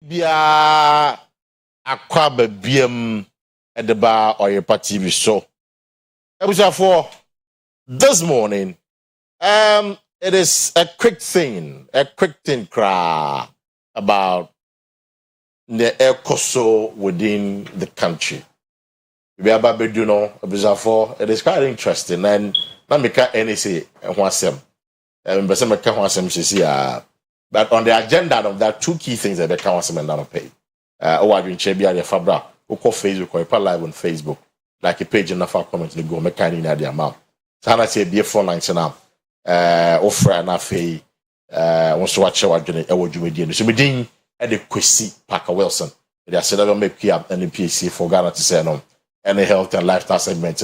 Bia Akwa Biem at the bar Oyerepa TV show. For this morning, it is a quick thing cry about the ecoso within the country. It is quite interesting, and not make any say but on the agenda of that, two key things that they can't and not pay. I've been Chebia the Fabra, who call Facebook or live on Facebook, like a page in the far comment to go make kind in the amount. So I say be a phone line now. Offer an affair. Wants to watch what you do. So we didn't at the Kwesi Parker Wilson. They are said I don't make up any PhD for Ghana to say no any health and lifestyle segment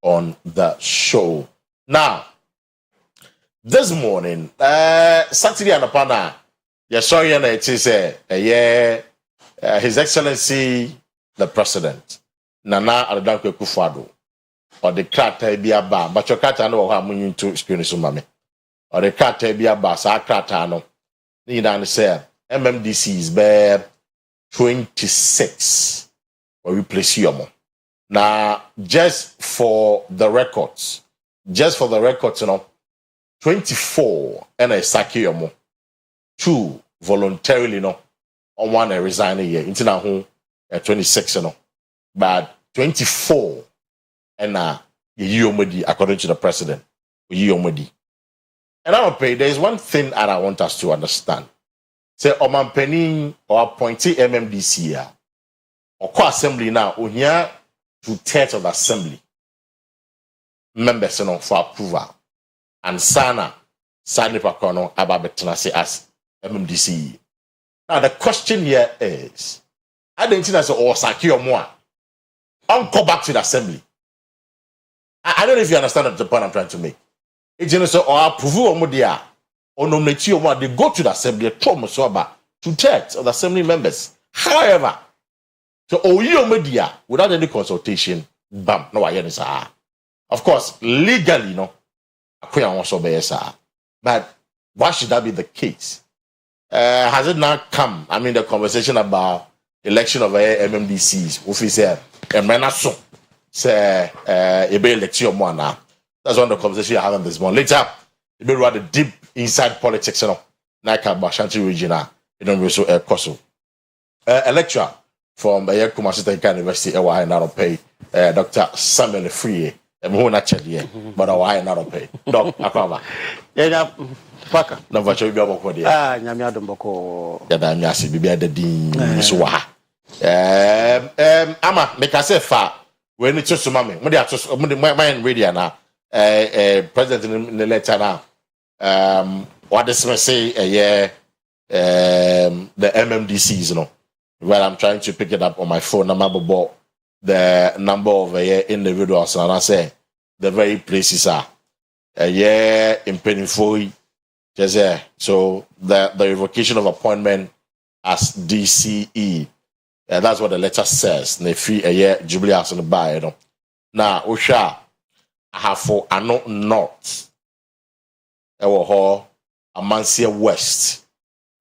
on the show. Now, this morning, Saturday and upon sorry, and it is His Excellency the President Nana Addo Akufo-Addo or the krata bi aba, but your krata no ha mun into experience mame or the krata bi aba sa krata no ni na say MMDC is be 26 or replace you. Now just for the records, you know, 24 and I saki yomo. 2 voluntarily no on one I resign a year into now 26 you know. But 24 and you according to the president you and I don't pay. There is one thing that I want us to understand. Say Oman Penny or appointee MMDC here or co-assembly now here 2/3 of the assembly members you know, for approval. And Sana Pakono Ababetanasi as MMDC. Now the question here is, I don't think that's all Saki or more. I'll go back to the assembly. I don't know if you understand the point I'm trying to make. It's you know so or approve or modia or nominate or what they go to the assembly trauma so about 2/3 of the assembly members. However, so you media without any consultation, bam, no I hear of course, legally, no. But why should that be the case? Has it not come? I mean, the conversation about election of MMDCs, if we say, say, election one now. That's one of the conversation you're having this morning. Later, you will rather deep inside politics, you know, like Bashanti regional, you know, so Koso. A lecturer from Kumasi University, I now pay Dr. Samuel Free. But I not pay. Doc Akaba. Yeah, Paka. No, but you be able to. Nyamiado Mboko. Yada Nyasi Bibia the Dean Miswa. Ama, make us say far. When it's just mammy, when they are just my radio now, President in the letter now. What does me say the MMDCs, you know, where I'm trying to pick it up on my phone, number the number of individuals, and I say the very places are in Penifoi, so the revocation of appointment as DCE, that's what the letter says. They free a year Jubilee House on the buy, you know. Now, Osha, I have for Ano North, Amansia West,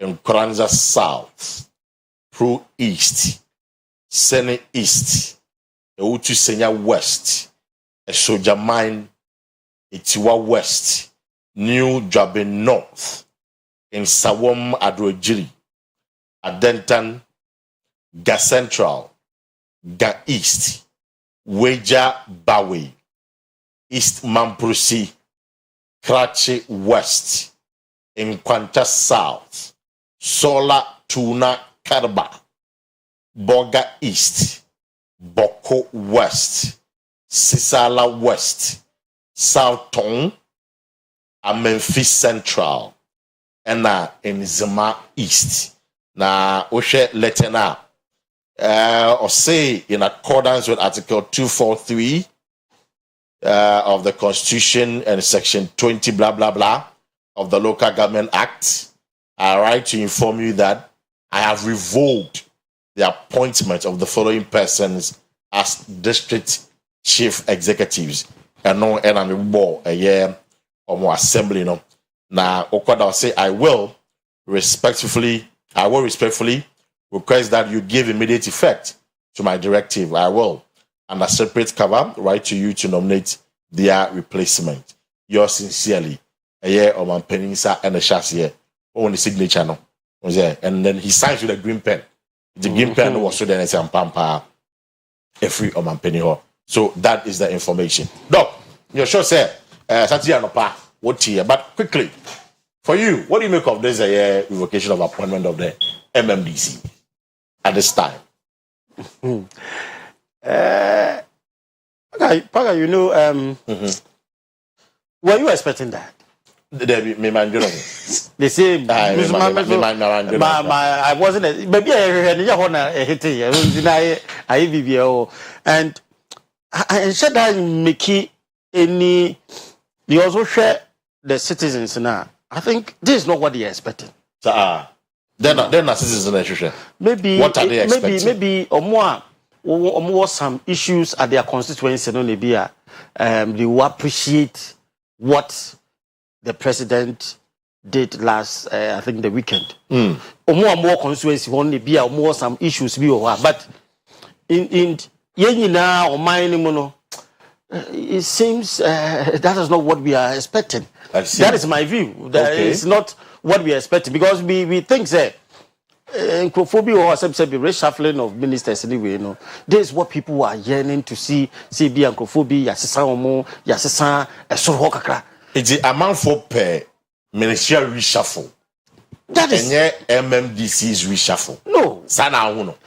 and Kranza South, Pro East, Sene East. Utu Senya West, a Soja Mine, Itiwa West, New Jabe North, in Sawom Adrojiri, Adentan, Ga Central, Ga East, Weja Bawe, East Mamprusi, Krachi West, in Kwanta South, Sola Tuna Karba, Boga East, Boko West, Sisala West, South Tong, and Memphis Central, and in Zima East. Now, Oshe Letena, or say in accordance with Article 243 of the Constitution and Section 20 blah blah blah of the Local Government Act, I write to inform you that I have revoked the appointment of the following persons as district chief executives. And no enemy ball a year or more assembly. No. Now, Okwada say I will respectfully request that you give immediate effect to my directive. I will, under separate cover, write to you to nominate their replacement. Yours sincerely, a year of my peninsa and a chassis on the signature. No, was there, and then he signs with a green pen. The green pen was so then it's pampa a free of my penny. So that is the information. Doc, you're sure, sir. Satya no pa what here, but quickly for you, what do you make of this revocation of appointment of the MMDC at this time? Paga, you know, were you expecting that? The same. I wasn't. Maybe I hit it. And said that make any. They also share the citizens now. I think this is not what they are expecting. They're not citizens. Maybe what are they expecting? Maybe or more some issues at their constituency. They will appreciate what the president did last, I think, the weekend. Or more constituency only be or more some issues be or but in now or mine it seems that is not what we are expecting. That is my view. That is not what we are expecting because we think that Nkrophobia or some reshuffling of ministers anyway. You know, this is what people are yearning to see. See, be Nkrophobia, Yasisa Omo, Yasisa, Esoro Kakra. It's the amount for per ministerial reshuffle. That is MMDC's reshuffle. No, Sana uno.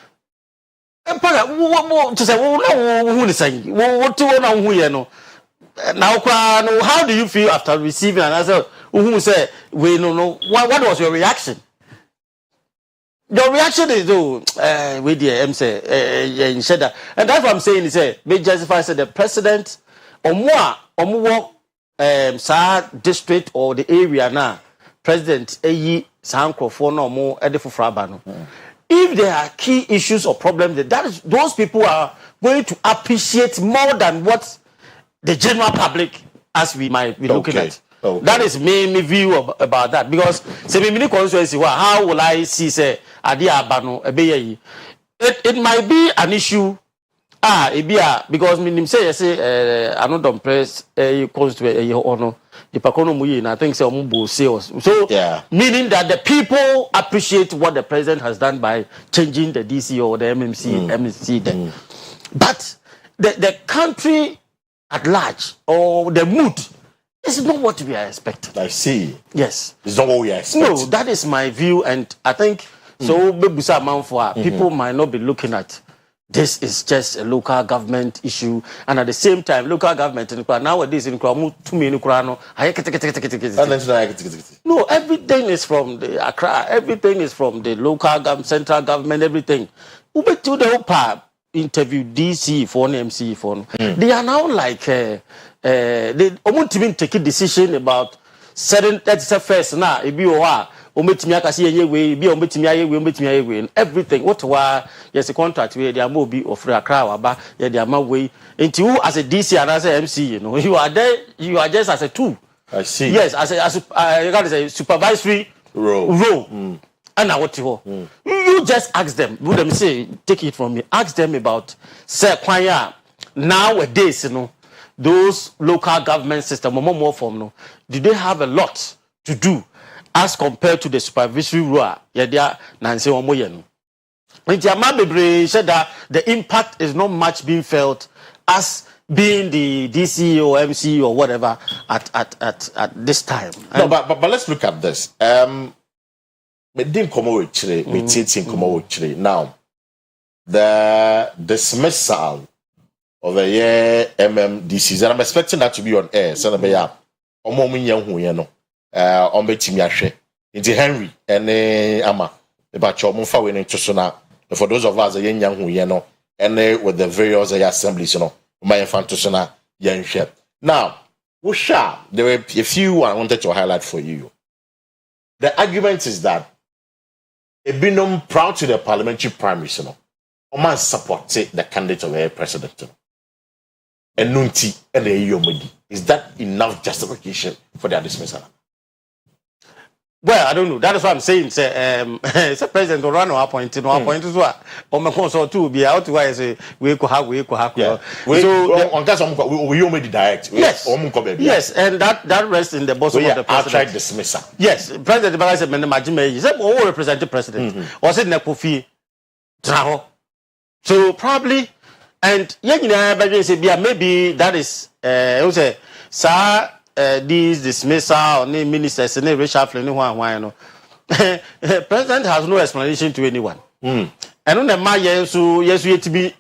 What to say? Who is saying? What to know who you know? Now, how do you feel after receiving an answer? Who say we no? What was your reaction? Your reaction is though with the MC in Shedda, and that's what I'm saying. He said, may justify said the president or more district or the area now. President Sanko for no more edifo frabano. If there are key issues or problems, those people are going to appreciate more than what the general public, as we might be looking at. Okay. That is my view about that. Because how will I see say it might be an issue. Because say I don't press constituent honor. I think so. Meaning that the people appreciate what the president has done by changing the DC or the MMC then. But the country at large or the mood is not what we are expecting. I see. Yes. It's not what we are expecting. No, that is my view, and I think people might not be looking at. This is just a local government issue, and at the same time, local government nowadays in no, everything is from the Accra, everything is from the local government, central government, everything. Ube to the whole interview DC for MC for. They are now like they almost even take a decision about certain. That's the first now. It be everything. What yes, a contract where there may be of Accra, there may way. Into you as a DC and as a MC, you know, you are there. You are just as a tool. I see. Yes, as a supervisory role. And now what you just ask them. Would them say take it from me? Ask them about nowadays, you know, those local government system more form. No, do they have a lot to do? As compared to the supervisory role, Nancy Omoyen. Said that the impact is not much being felt as being the DC or MC or whatever at this time. No, but let's look at this. Now, the dismissal of the MMDCs, and I'm expecting that to be on air. So, betimi ahwe nti Henry ene ama ebacho mo fa we ne tso na for those of us yen yan hu ye no ene with the various assemblies no my fantasy na yen hwe now there were a few I wanted to highlight for you. The argument is that Ebinom proud to the parliamentary primaries no o man support the candidate of the president and nunti ene yomodi. Is that enough justification for their dismissal? Well, I don't know. That is what I'm saying. Say, say President Orano appointed, no appointed. So, on my consult too, be out to why say we could have. Yeah. So on that, we only direct. Yes. Yes, and that rests in the bosom of the president. Outright dismissal. Yes, President Bala said, "Majime, said, oh, represent the president." Or said, "Nekofi, traho." So probably, and maybe that is, say, sir. These dismissal or name ministers and reshuffling no president has no explanation to anyone. And on the my so yes we to be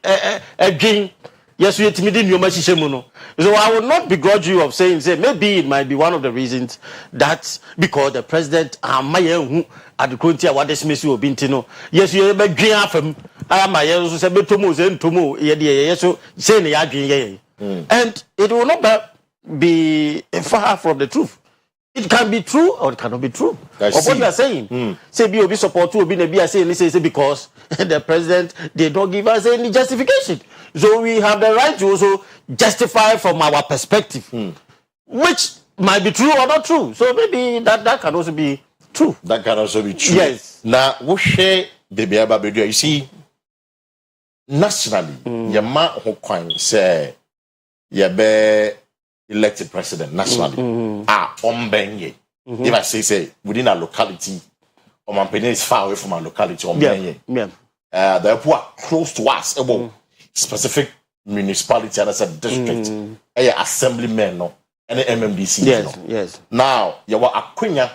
again yes we to be no. So I will not begrudge you of saying say maybe it might be one of the reasons that because the president my who at the country what dismiss you bintino yes you be green afem my so say betomo say ntomo ye so say ne adwen and it will not be far from the truth. It can be true or it cannot be true. Of what you are saying. Say be support to be saying say because the president did not give us any justification. So we have the right to also justify from our perspective, which might be true or not true. So maybe that can also be true. That can also be true. Yes. Now we share the you see nationally, your man who can say be elected president nationally ombenye. If I say within a locality, Omampene is far away from our locality, ombenye. The people are close to us, about specific municipality and as a district, assemblymen, no, and MMDC. Yes. Now you are Akua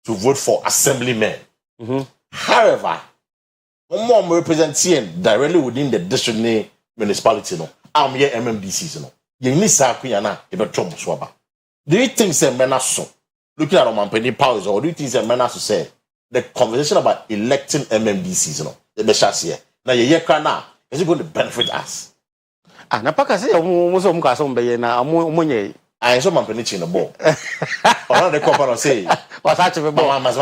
to vote for assemblymen. However, more representing directly within the district municipality, no, I'm here MMDCs, no. Do you think say men are so looking at Omampene powers, or do you think say men are so say the conversation about electing MMDCs, no, the shas here now you now is it going to benefit us? Na paka say almost na amunye I saw Omampene chin the ball. Or the company say what's actually ball my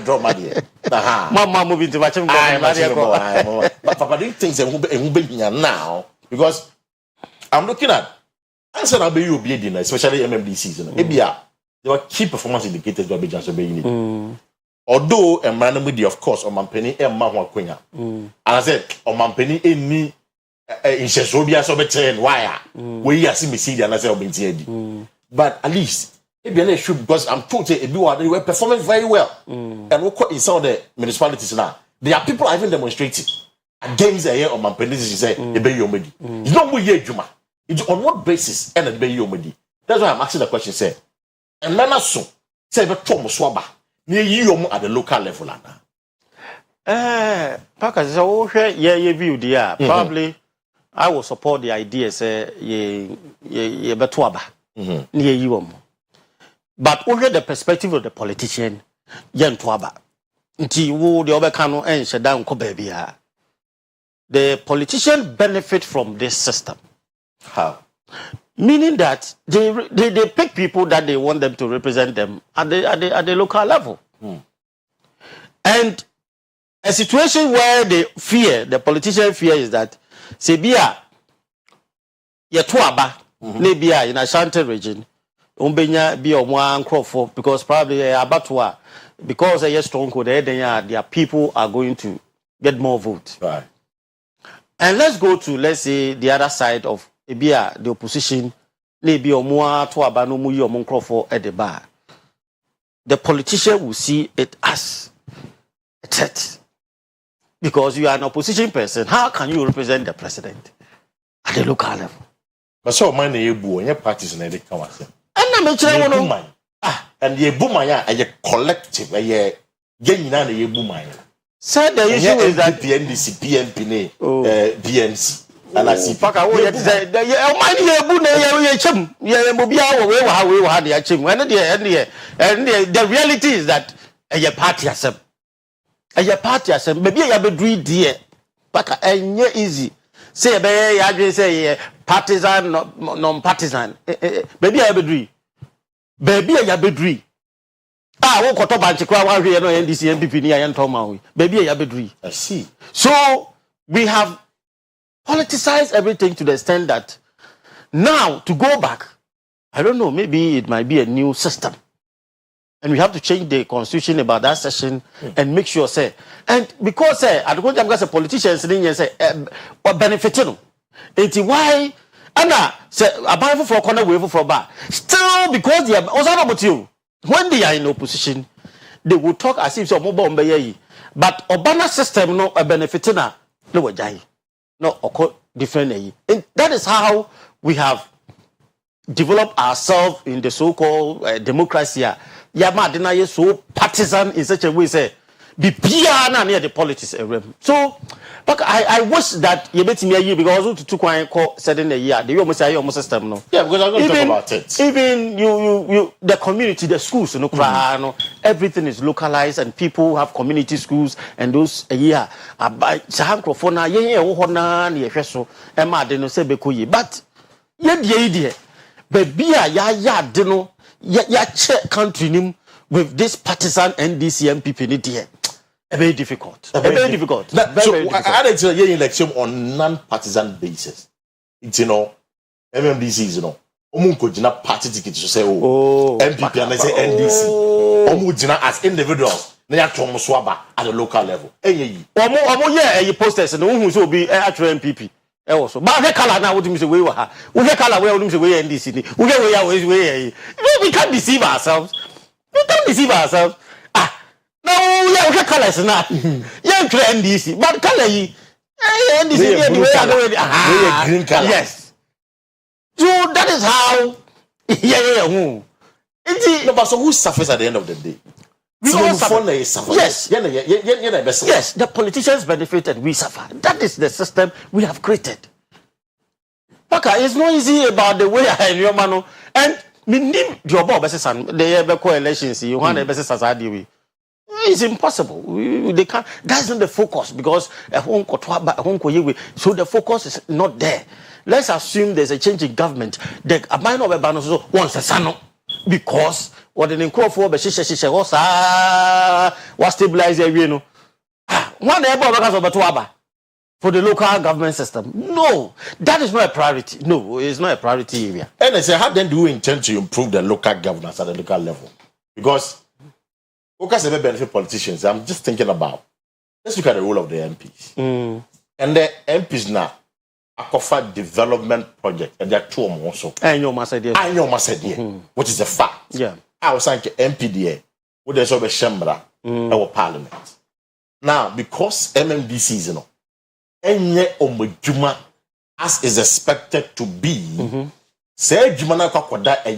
draw my dear. Mama moving to watch him. But Papa, do you think say now because I'm looking at answer now be you be dinner, especially MMDCs. There were key performance indicators that be just obeying it. Although a man with of course Omampene and Mahwa and I said Omampene any in Shesobia so better why we are see me see the answer but at least it be an issue because I'm told they were performing very well. And in some of the municipalities now, there are people even demonstrating against the year of Omampene. Say it's not more Juma. It's on what basis and be Yomedi? That's why I'm asking the question. Say, and then also say the Tom Swaba near you at the local level. Paka so yeah view there. Probably I will support the idea. Say ye betuaba near you. But over the perspective of the politician, yen tuaba. Nti wo the obekano en shedan ko baby. The politicians benefit from this system. How? Meaning that they pick people that they want them to represent them at the local level. And a situation where the politician fear is that Sebia Yetuaba, Nebia in Ashanti region, Umbenya be one crop for because probably Abattoir, because they are strong, their people are going to get more votes. Right. And let's go to, let's say, the other side of the opposition. Maybe at the bar. The politician will see it as a threat. Because you are an opposition person, how can you represent the president at the local level? But so many your parties in the council. And I'm and ye boomaya a collective, a ye boomaya. Said the issue is that the NDC, PNP, PNC, and I see. Paka, what you say? The reality is that a party has maybe I be do dear. Paka, and easy. Say, I say partisan, non-partisan. Maybe I be do. Baby, I be do. Won't cut up and here no NDC MPP near Yantomawi. Baby, I see. So we have politicized everything to the extent that now to go back, I don't know, maybe it might be a new system And we have to change the constitution about that session and make sure, say, and because, say, at the time, because the politicians say, or benefiting. It's why, Anna, say, a Bible for a corner wave for a bar. Still, because they are also about you. When they are in opposition, they will talk as if so mobile mbaye. But Obama system, no, a benefiting, no, wajai. No, or different. And that is how we have developed ourselves in the so-called democracy. Yamadina is so partisan in such a way, say, be piano near the politics. So, but I wish that you bet me a year because to quite call said in a year, the almost say almost system, no. Yeah, because I'm going to talk about it. Even you, the community, the schools, no, everything is localized and people have community schools and those a year. Sahankrofona, ye, ohona, ye, feso, Emma, de no se bekoye. But, yet, ye, dear, but be a ya, deno. Ya check country nim with this partisan NDC MPP ni there. Very difficult. Very difficult. So I had a election on non-partisan basis. It's MMDC is Omunko jina party ticket to say MPP and I say NDC. Omu jina as individuals. Na yato swaba at the local level. Omo yeah posters no who so be actual MPP. Also, but the color now, what do you say? We were color where we say NDC. We can't deceive ourselves. We can't deceive ourselves. No, yeah, we colors now. Yeah, NDC, but color NDC. Green color. Yes. So that is how. No, but so who suffers at the end of the day? Yes, yes, the politicians benefit and we suffer. That is the system we have created. Paka, it's not easy about the way I your man. And the elections, you want the best society. It's impossible. They can't. That's not the focus because so the focus is not there. Let's assume there's a change in government. The amount of a wants a son because. What the call for, but she was stabilize you one ever for the local government system. No, that is not a priority. No, it's not a priority area. And I say, how then do you intend to improve the local governance at the local level? Because benefit politicians, I'm just thinking about, let's look at the role of the MPs. And the MPs now offer development project, and there are two more also. I know my idea. Which is a fact. Yeah. I was saying MPDA, would there's over Shambra, our parliament. Now, because MMDC is any omejuma as is expected to be, say Jumana Kakwada a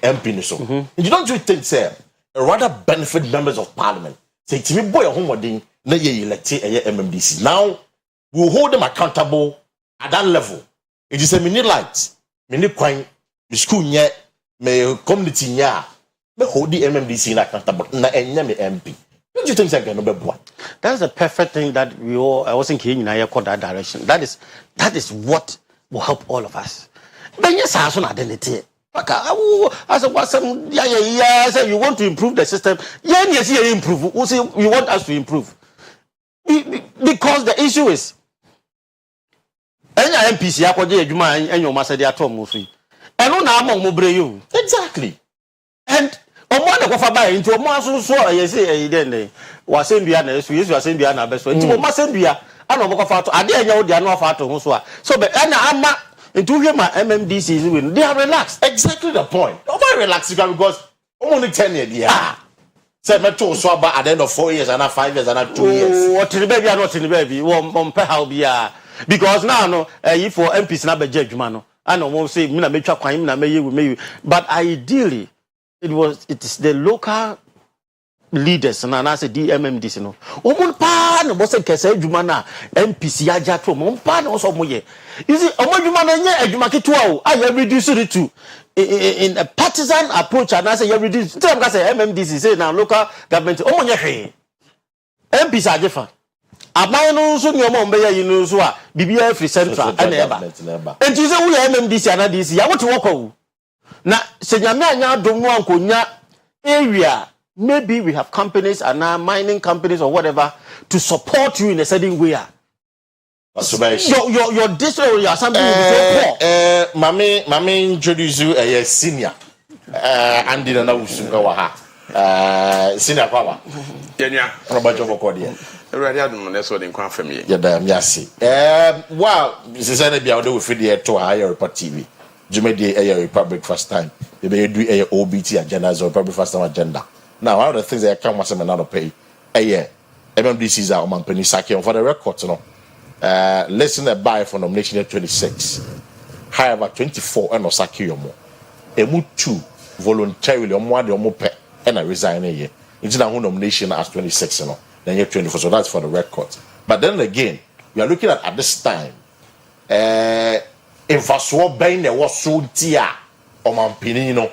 MP so. You don't think, say, rather benefit members of parliament. Say to me, boy, homeworking, na ye elected a MMDC. Now, we'll hold them accountable at that level. It is a mini light, mini coin, the school yet. Me community nya me hold the MMDC in accountable na enya me MP. Don't you think that can be one? That's the perfect thing that we all I wasn't keen in that direction. That is what will help all of us. But yes, I have identity. As a person, yeah, you want to improve the system. Yes, you improve. We say you want us to improve. Because the issue is any MPC akwaje adwuma enyo masa de atom mo fi. Eno na among mo bre you. Exactly. And omo na kofa ba into omo aso so say den wasembia na so yesu wasembia na be so nti mo masembia ana omo kofa to ade anya wo dia na ofa to ho so a so be na ama into hwe ma MMDC is win they are relaxed. Exactly the point. Omo relax because omo ni 10 years dia. Say me to so about at the end of 4 years and 5 years and 2 years. What the baby are not in the baby wo mpe how bia because now no if for MPs na be adwuma no I know won't say mina metwa kwan mina meyi but ideally it is the local leaders and I say DMMDC no omon pa no bo say kese adwuma na MPC aja to omon pa no so moye you see omon adwuma na nya adwuma ketua o I reduce it to in a partisan approach and I say you reduce tell them say MMDC say now local government omon ye hwe MPC ajefa Abayano so nyomo mbeya yinu so a bibia free central ana eba enti se wo ya MMDC ana DC ya wote wokọ na se nyame anya adomu ankonya area maybe we have companies and mining companies or whatever to support you in a certain way. Your district or your assembly will be so poor. Mami introduce you a senior and didn't know Sunga. Senior Kwaba. Yenya. Robert Jobokodia. Already had them that's what in confirm. Yeah, damn, yes. Well, this is any be out there with the to Oyerepa TV. Jumedi Oyerepa breakfast time. They may do a OBT agenda or breakfast time agenda. Now, one of the things that I can't want another pay. MMDC's our man penny saki for the record, you know. Listen a buy for nomination at 26. However, 24 and Osaki yomo. Emu 2 voluntarily on one the pe and I resign a year. Into the nomination as 26, you know. Then you're 24, so that's for the record. But then again, we are looking at this time. In Faswa Bain, there was so tia or Mampinino,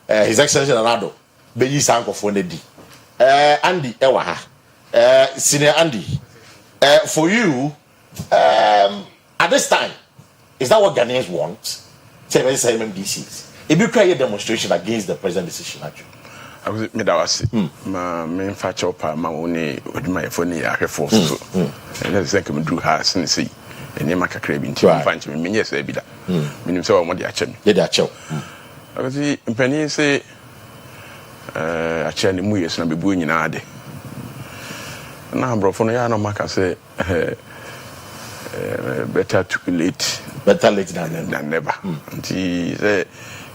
His Excellency Nanado, Beyi Sanko for Nedi. Andy Ewaha, Senior Andy, for you, at this time, is that what Ghanaians want? Say, MMDCs. If you create a demonstration against the president's decision, actually. I was made our my main factor, my only with my phone, I have force. And let's say, come do her since see. And you make a craving to find me. Yes, I be that. Meaning, so I want the action. Did that show? I was the penny say, a chair in Muyas and be booing in a day. Now, bro, for no Maka say, better too late. Better late than never. Until say,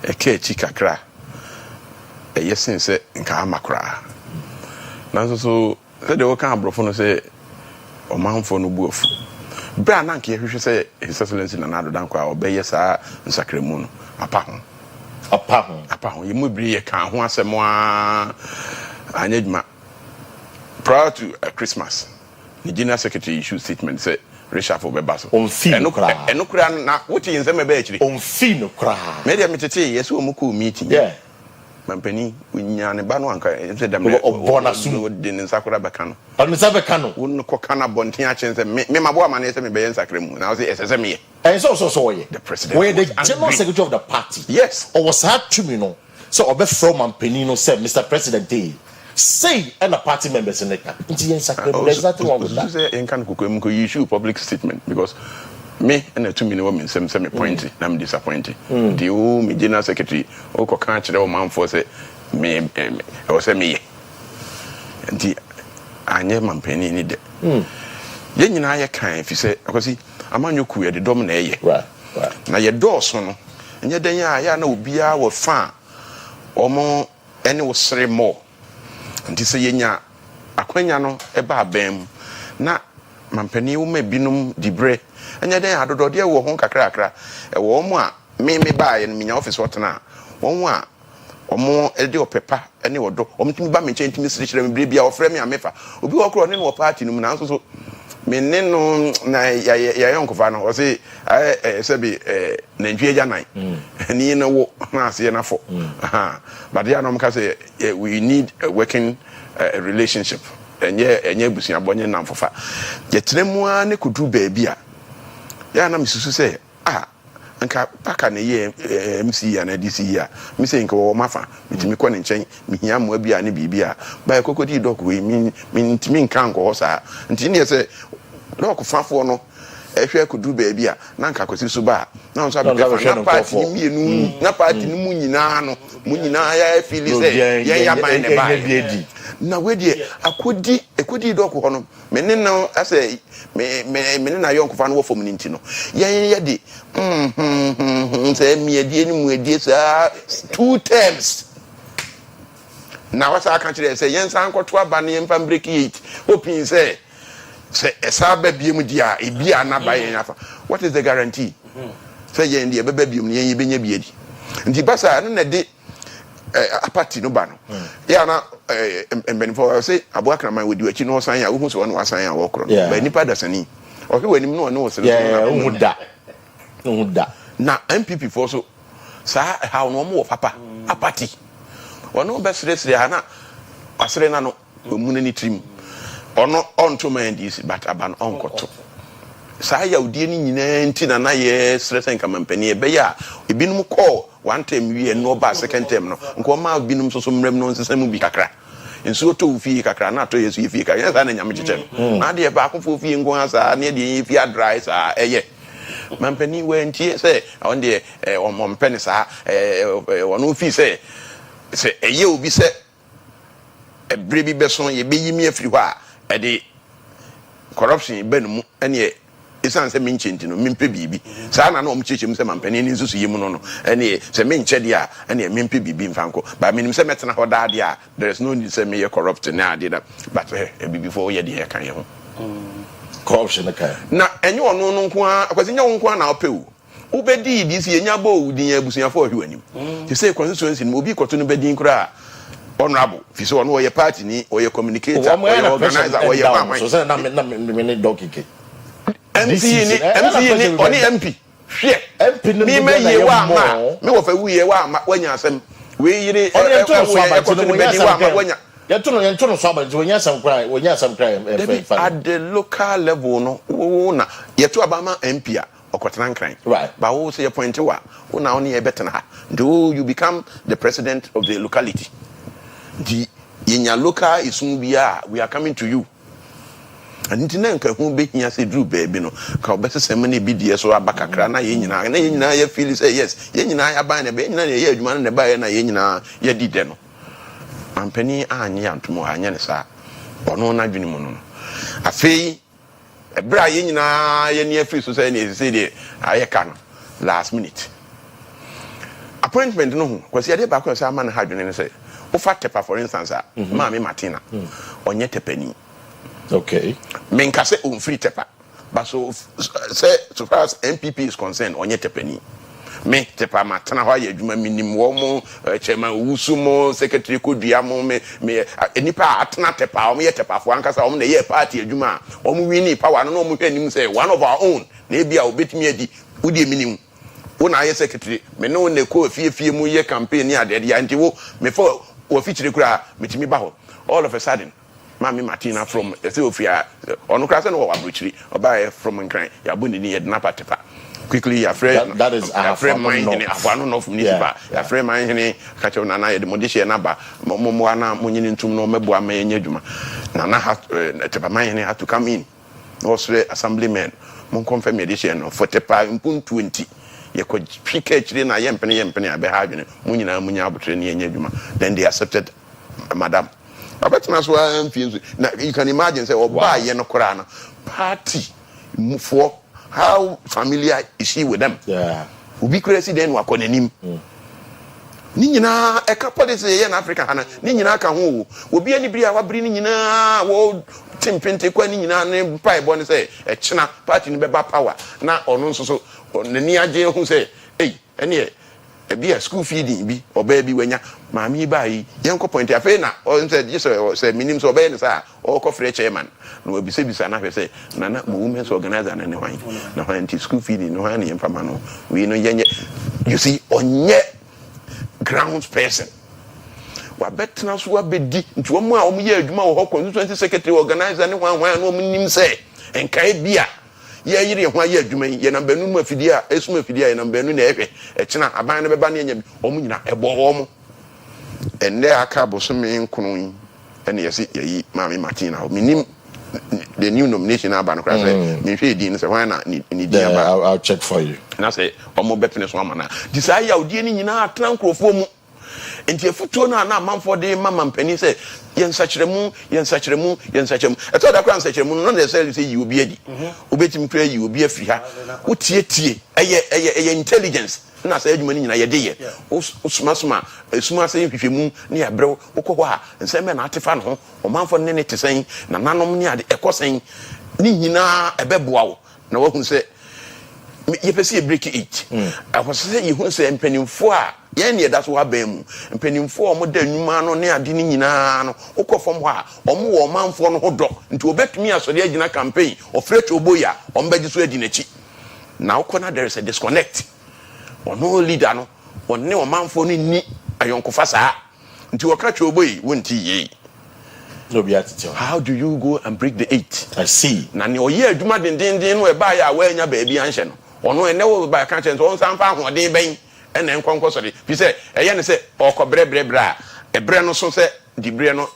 a care chica cry. Yes, since in Kamakra. Now, so the old camp say, or mount for no boof. Brananki, who should say, His Excellency in another danqua, or Bayesa and Sacremono, a pound. You must be a can once a more. I need my prior to Christmas. The General Secretary issued statement said, reshuffle Bebasso. On fee no cry. And no cry now, what is them eventually? On fee no cry. Maybe I'm to say, yes, Muku meeting. Yeah. Mampeni unyane banu anka ese dem le obona sumu de nsakura bekano on nsabekano won ko kana bonten a chense me mabo amane ese me be nsakra mu na say ese me and so ye the president we the general secretary of the party yes or was hard to me no so obe from Mampeni no say Mr. President dey say and the party members in the nti nsakra mu there's nothing wrong with that say en kan kokoem ko issue public statement because me and the 2 million women semi pointy I'm disappointed the me general secretary o ko kan kire o man for say me o say me nti anye Mampeni ni de ye nyina ye kan fi say akosi amanyoku ye de dom na ye right na ye dooso no enye den ya na obia wo fa omo ene wo sere mo nti say ye nya akwanya no e ba abam na Mampeni wo ma binum dibre enya den adodo de wo ho kakra e wo mo a me ba ye no minya office wotena won wo a omo e de opepa ene wodo omtimi ba me chentimi sirikire me bia ofre me amefa obi wo kro ne no party no na so me ne no na ya yonkofa no o se se bi na ntwe ja nan ni na wo na ase na fo but ya no mka say we need a working relationship enye busia bonye na mfofa yetremu a ne kudu baby a ya na misusu say nka paka ne ye MC ya na DC ya mi say nka wo mafa mitimi ko ne nchen mi hia mo bia ne bibia ba kokodi dok we mi ntimi nka nko sa nti ne say dok fafo no ehwe kudu baby a na nka kwesi so ba na nso abefa na party ni mienu na party ni mu nyina no mu nyina ya feel say ye ya man ne ba na we die ekodi dok ho no me ne no ase me na yonkofa no wo fom ni nti no ye de say me die ni mu die sa 2 terms na wasa aka kire say yensa nkoto aba ne yemfa break 8 hoping say esa ba biem dia e bia na ba yen afa what is the guarantee say yen dia beba biem yen benya bia di nti basa no na de apati no ba no ya na embenfo say aboakra man wodi wachi no san ya wo hu so no wasan ya wo kro ba nipa dasani o hwe wanim no no sere no huda na MPP for so sa how no mo papa apati wono be sere ha na asere na no omuna ni trim ono onto man dis but aban onkoto sa ya odie ni nyina nti na ye sere senka Mampeni be ya ebinum call one time we no ba second time no nko ma binum so mrem no nsesam bi kakra nso to fi kakra na to yesu fi kakra ya na nyame cheche na de ba akofo fi ngo asa na de fi adrice sa eye Mampeni we ntie say on de Mampeni sa wono fi say eye obi say ebre bi beso ye beyi mi afiri hɔ a ɛde corruption benum ɛne esan sɛ menchenti no mempe bibi saa na om chechim sɛ mampani ni nsusu yemu no ɛne sɛ menche dia ɛne mempe bibi mfanko ba menim sɛ metena hɔ daade a there is no need sɛ me corrupt na ade da but before ye de kan ye ho corruption kan na enye ono no nko a akwase nya wo nko a na opewu ubedi di si enya bo udin abusuafo ahwe anim te say constituency no obi koto no bedin kura honorable fi so ono oye party ni oye communicator oye organizer oye mama so say na me dokike MC ni oni MP hwe MP no me ye wa ma me wo fa wuye wa ma wanya asem we yire wanya yentono so abanti wanya asem kra at the local level no na yeto abama MP a okotena nkran right but wo say point wa wo na oni e betena ha do you become the president of the locality the yenya local isum bia we are coming to you and ntina nka hu be hia se dru baabi no ka obesesem na bi die so abakakra na ye nyina ye feel say yes ye nyina ya ban na be nyina ye adwuma na ba ye na ye nyina ye dide no ampani anye antomo anye ne sa ono na dwene mu no afei ebra ye nyina ye ne afiri so say ne say de ayeka no last minute appointment no hu kwasi ade ba kwa say ama na ha dwene ne say ofa tepa for instance ma me Martina onye tepani okay menka say on free tepa but so far as MPP is concerned onye tepani me tepa matana ho ya adwuma minim wo mo chairman wusumo secretary kodua mo me enipa atena tepa o ye tepa fo ankasa o mo na ye party adwuma o mo wini power no mo hwanim say one of our own na bia obetimi adi wodi minim wo na ye secretary me no na ko fie mu ye campaign ya de ya nti wo me fo wo fichire kura metimi ba ho all of a sudden Mami Martina from Ethiopia onu kra se no wa abrochiri oba from nkran ya boni ni ye de na patepa quickly your friend that is our friend mine in afano no from nipa your friend mine hene ka che na ye de modishe na ba mo ana monyini ntum no meboa ma yenye dwuma na ha tepa mine hene had to come in also assemblyman mon confirm edition no for tepa mpun 20 ye ko pika chire na yempene abe ha adwene munyina munya abotre ne yenye dwuma then they accepted madam abetina so amfiensu na you can imagine say oba ye no kora no party mufo how familiar is she with them ubi crazy then wa konanim ni nyina e ka policy ye na Africa hana ni nyina ka ho obi ani biri a wabiri ni nyina wo timpente kwa ni nyina ne pai bo ne say e china party ni beba power na ono nso so ni age hu say ene ebi a school feeding bi oba bi wanya maami ba yi yenko point afa na o say minim so oba ne sa o ko free chairman no obi se bisa na say na women's organizer na ne hwan na hwan ti school feeding no hwan ne mfama no we no yenye you see onye grounds person wa betna so abedi nti wo mu a wo ye adwuma wo constituency secretary organizer ne hwan no nim say enkai bia ye yire ho aye adwuma ye na banu mu afidi a esum afidi a ye na banu na ehwe ekina aban ne beba ne nya bi omu nyina ebo ho mu enne aka bosome nkunu ene yesi yi Mami Martina o minim the new nomination aban kra say me hwe di ne say why na ni di aba I'll check for you na say omo bepene so amana di say ya odi ni nyina atran krofo mu enti efutuo na amanfo de mama mpani say yensachiremu eto da kran sachiremu no na say you obi adi obetim kra yi obi afiri ha wotie eye intelligence na say adwuma ni nyina ye de ye osuma say hwehwemu ne ya brew wokɔ hɔ a nsɛm na atefa no ho omanfo ne te sɛn na nanom ne ade ɛkɔsɛn ni nyina ɛbɛboa wo na wo hu sɛ ye pese break it ahosɛ ye hu sɛ mpanimfo a ye ne da so aban mu mpanimfo o mo da nnwuma no ne ade ni nyina no wokɔ fam hɔ a omo wo manfo no ho dɔ nti obetumi asɔre agina campaign ofrecho oboya ombaji so adi nachi na wokɔ na there is a disconnect ono leader no onne o manfo no ni ayonkofa saa nti woka twa oboyi wonti ye no be attitude how do you go and break the 8 I see na ne oye adwuma dendenden no e ba ya wa anya baabi anhye no ono ene wo ba ka chen so on san fa hoden ben ene nkonko sori fi se eye ne se okobrebre ebre no so se di bre no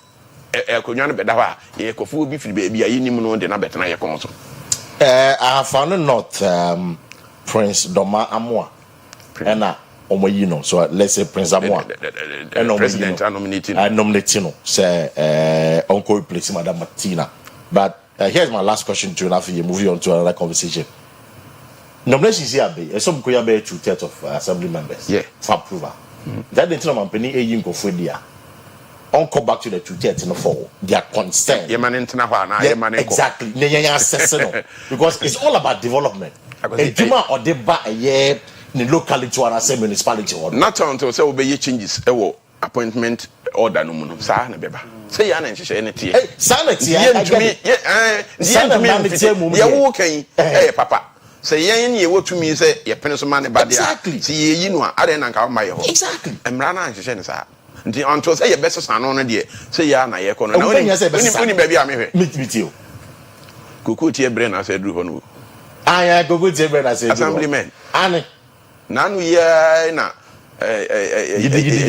akonwa no beda hɔ a ye kofu obi firi baabi ayi nim no de na betena ye kon so I have found not Prince Doma Amoa ena you know, so let's say Prince Amwa, the president nominating, say Uncle replacing Madam Martina. But here's my last question to you. After you move on to another conversation. Nominations here be some could be 2/3 of assembly members. Yeah, for approval. That the time company a yin go for dia. On come back to the 2/3 no for their concern. Exactly. Because it's all about development. A Juma or deba a year in the locality or a municipality or not until so be changes appointment order no munum sa na beba. Say ya na nhye anything. Sanity ya wo kan papa. Say yen ye wo tumi say ye pene so man ba dia. See ye yi no a ade na nka ma ye ho. Exactly. Emra na nhye ne sa. Nti until say ye best sano no de say ya na ye kono na oni ba bia me hwe. Meet you. Kuku tie bre na say dru ho no. Aya gogo tie bre na say assemblyman. Ane. Nanu ye na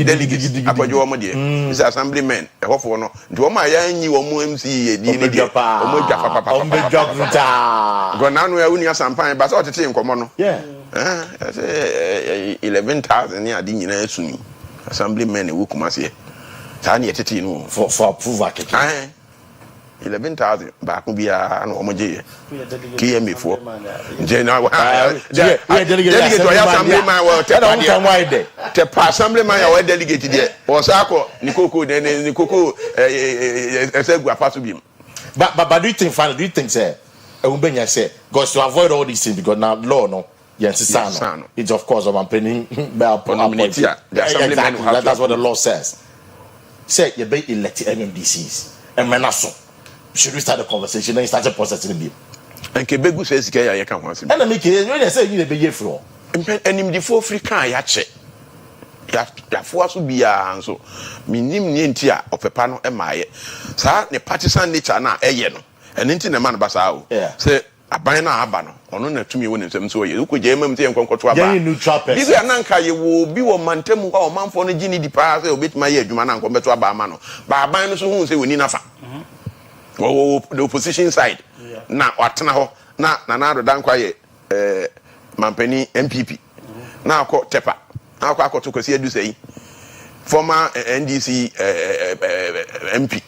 delegates akwadwo mo de. Is assemblyman e hofo no. Nti wo ma ya nyi wo mo MC ye di ne de. O mo dwa papa. O mo dwa bruta. Go nanu ya uni asampan ba so otete nkomo no. Yeah. 11,000 ni adi nyina asuni. Assemblyman e wo kumase. Sa na yetete no for approval keke. 11,000 ba ko bia na omo je KMA fo je na delegate ya assemblyman wa te pa assemblyman ya wa delegate there o sa ko ni koko esegu apaso bim. But do you think say Umbenya say because to avoid all these things because now law no yes it's of course of penning exactly that's what the law says. Say you be elected MMDCs and menaso. Should we start the conversation and start the processing the bill? And Quebec says, I can't want to. And I make it when I say you be here for. And in the 4 free car, ya check. Ya force will be a so. Minim Nintia of a panel and my. Sir, the partisan nature now, a yeno. And into the man basao. Say, a bina abano, or no to me when it's so you could jam and conquer neutral. This is an anchor, you will be one man, tell or man for the genie departs, or bit my head, you man, and come back to a barmano. But I bind so say we need enough. Oh, the opposition side. Na watena ho na do dan kwaye Mampeni MPP. Na akọ tepa. Na akọ to Kwesi Adusei. Former NDC MP.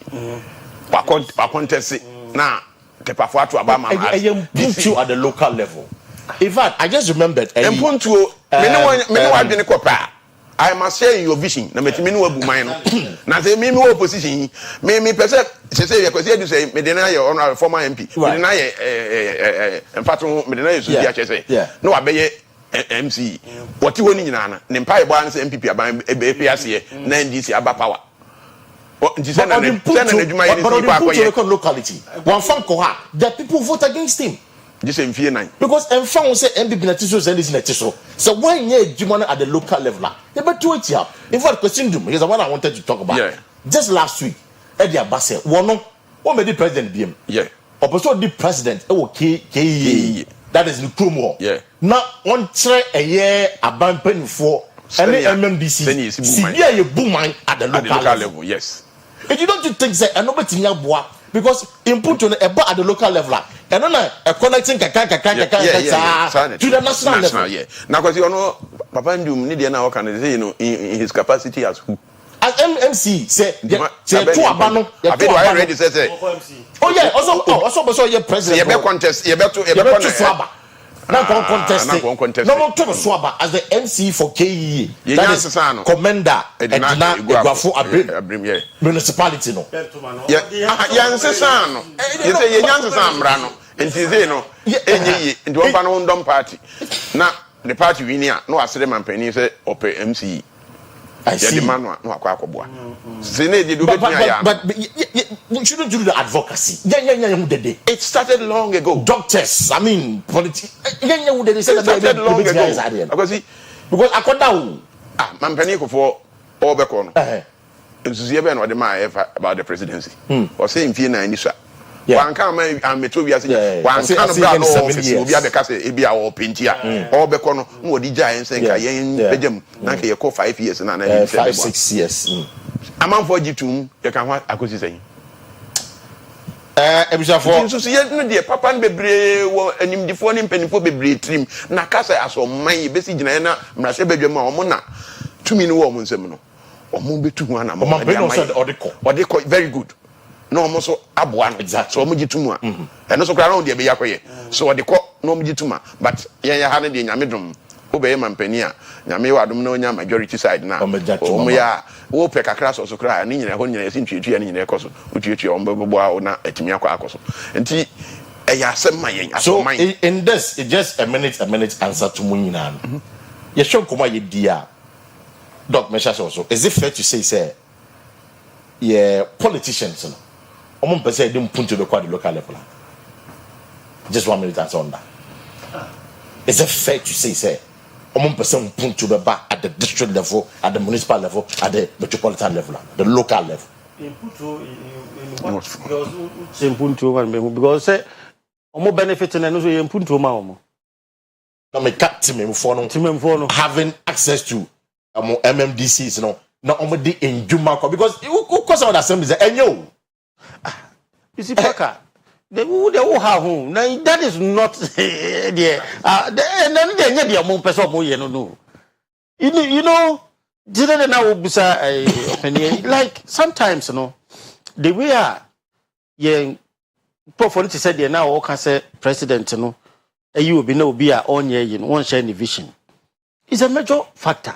Wa contest na tepa fo ato aba mama. I am put you at the local level. In fact, I just remembered Mpuntuo me ne wa dwene kopa. I must share your vision. Na metimi no abu man no. Na say me opposition. Me person say Kwesi Adusei me dey na your honorable former MP. Me dey na in fact me dey na so dia chese. No abeye MC. What you ni nyina na. Ne mpa e bo an say MPP aban e ase na NDC aba power. Nti say na adwuma ye ni pa akoye. Locality. One fan ko ha. The people vote against him. Just in fear 9 because and found say MPP na tiso send this na tiso so when you adwuma at the local level you better wait here. In fact question them here's the one I wanted to talk about. Just last week Eddie Abase one made the president BM opposite the president KE that is the promo now on try a year abandon for any MMDC see you boom at the local level. Yes, and you don't think say nobody boa because input on a at the local level and then a connecting to the national level. Now because you know Papa Ndum need now can say you know in his capacity as who as MMC say to abano I already say oh yeah also your president you be contest you be swaba now contest no to swaba as the MC for KE that is commander Edna Egwafo Abrim municipality no yansesa no you say yansesa mra no enti say no enyi ndi opa no ndom party na the party winia no asere Mampeni say ope MC I see. The man no akwa but we shouldn't do the advocacy. It started long ago. Doctors, I mean, politics. It started long ago. Because Akoda Mampeni ko for all back on. Nsusie no de ma about the presidency. Or say in 9 one can am metobia say one can bra no office obi abeka say e bia o pentia o beko no no odi giant say ka yen pejam na ka ye ko 5 years na 5-6 years amam for gitum ye kan ho akosi say Ebusafo so ye no de papa no bebre wo animdifo ne mpanifo bebre trim na kasa aso man ye besi gina na mrahye badwam a omo na tumi no wo omo nsem no omo betu hu ana mo odeko very good no omo so aboa no so omo gitumu a eno so kra na de be yakoye so odeko no omo gituma but ye ha ne de nyamedum obeye mampani a nyame wa adom na onya majority side na omo ya wo pe kakra so kra ni nyina ho nyina esi ntwetwe ni nyina ekoso utwetwe ombo bobo a na atimi akwa akoso nti eya asem mayen so in this it just a minute answer to munyina no ye show koma ye dia doc measures also is it fair to say yeah politicians no omo pese dem punto be kwa the local level just 1 minute answer on that is it fair to say Omon person punto be back at the district level, at the municipal level, at the metropolitan level, the local level. Because say omo benefit na no so yen punto ma omo. Na me captain me for no having access to MMDCs no na omo dey enjuma because because of that assembly say enyo. You see Paka they will have home. Now that is not there. And then they are more person more no. You know, didn't now be like sometimes you know the way Prof said they now all can say president you know you will be no be on year you know one share vision. It's a major factor.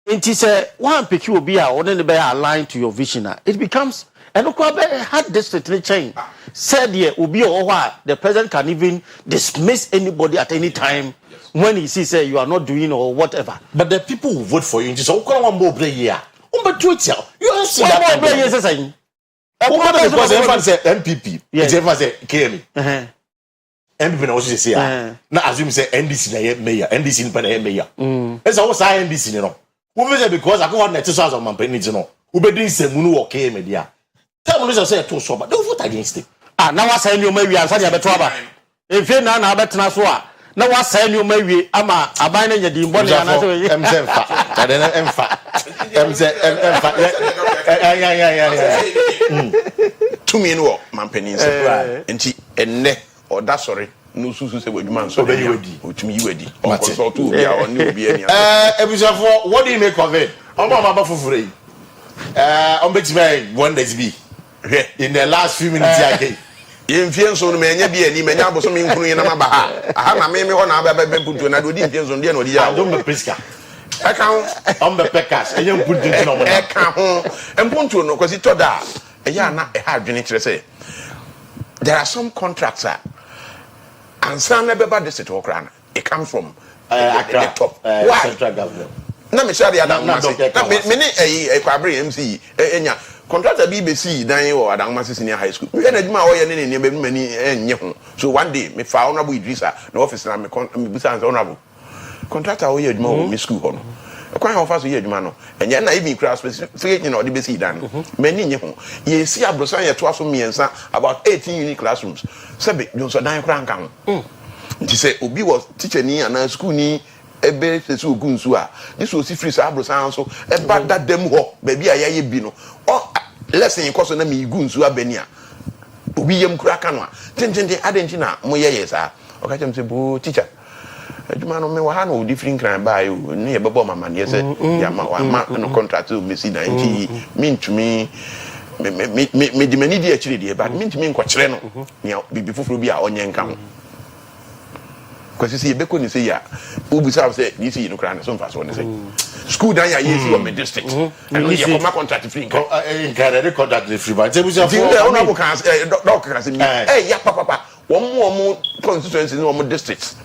And he said one pick you will be only be aligned to your vision. It becomes and look how hard this change. Said here will be or the president can even dismiss anybody at any time when he sees you are not doing or whatever. But the people who vote for you just one more year. You don't see that more years saying. Because everyone say MPP, everyone say KME. MPP also say now assume say NDC na mayor, NDC na mayor. That's how say NDC no. Who say because I go on net so as on mampeni no. Who be doing semunu or KME dia. Tell me say to so but don't vote against it. Now I say you may be answer beto aba. If you na betena so a na wa say you may be ama aban na yedi mbone na so yi. Emfa. To me no mampeni say enti enne or that sorry no susu say wadwuma so be yedi. Otumi yiwedi. On consult to be on new be any. Ebusafo, what do you make of it? Omo mama fufure yi. On betime one days be. In the last few minutes again. Infienso no menya bi ani menya aboso me nkunu ye na maba ha aha na me ho na aba be puntu na do di infienso de na odi ya don't be pesca e ka ho on be pekas e yem puntu no mo e ka ho empuntu no kwesi to da e ya na e ha adwene kire say there are some contracts and some na beba this to okra na it comes from the top central government na me share ya da na me ni e kwabre MC enya contractor BBC dan wo Adamma Senior High School. We na djuma wo ye ne ne be mani enye ho. So one day me fa honorable Idrisa na office na me bisa honorable. Contractor wo ye djuma wo me school ho no. Kwan ho fa so ye djuma no. Enye na even class specific you know the basi dan. Mani nye ho. Ye si abrosan ye to aso miensa about 18 unique classrooms. Sebe jonso dan kra nka ho. Nti say obi was teacher ni ana school ni ebe sesi ogunsu a this was free sa abrosan so eba dadam ho ba bia ya ye bi no o lesson koso na mi gunsu abani a obi yem kura ka no a tentente adenti na mo ye sa o ka chem se bo teacher aduma no me wa ha no different cran ba yo ne ye bebo mama ne se ya ma wa ma no contract o me si na nti me ntumi me di mani di akire di ba me ntumi nko kire no ne bibi fufuru bi a onye nka ho kwesi se yebeko ni se ya obusa say this you no cran so mfa so ne say school dan ya yesi o me district and we come contract free in Canada contract free but ebusa for una ko kan doc kan se mi ya papa wo constituency no mo districts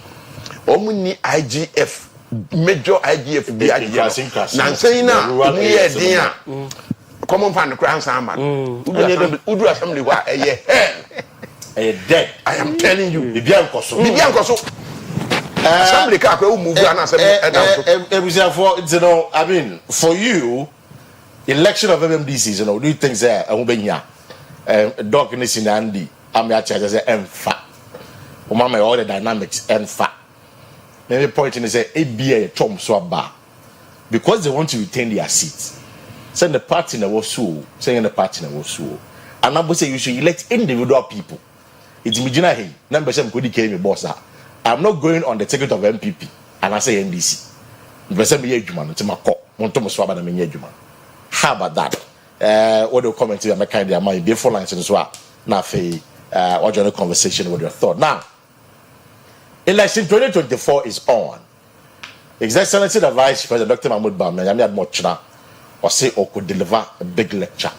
o mo ni IGF major IGF bi IGF na say na ni e din a common fund cran sama udu assembly wa dead I am telling you bibia nkoso assembly ka kwa move na you know I mean for you election of MMDCs you know do you think say ahubenya doc ni sinandi am ya charge say emfa o mama all the dynamics emfa maybe point in say ABA tom so aba because they want to retain their seats send the party na wo so saying the party na wo so And I say you should elect individual people. It's Mijina Hey, number 7 Kodi K me boss. I'm not going on the ticket of MPP, and I say NDC. How about that? What do you comment to make kind of my beautiful lines as well? Now, what your conversation with your thought. Now, election 2024 is on. His Excellency the Vice President Dr. Mahmoud Bam, I had much now, or say or could deliver a big lecture,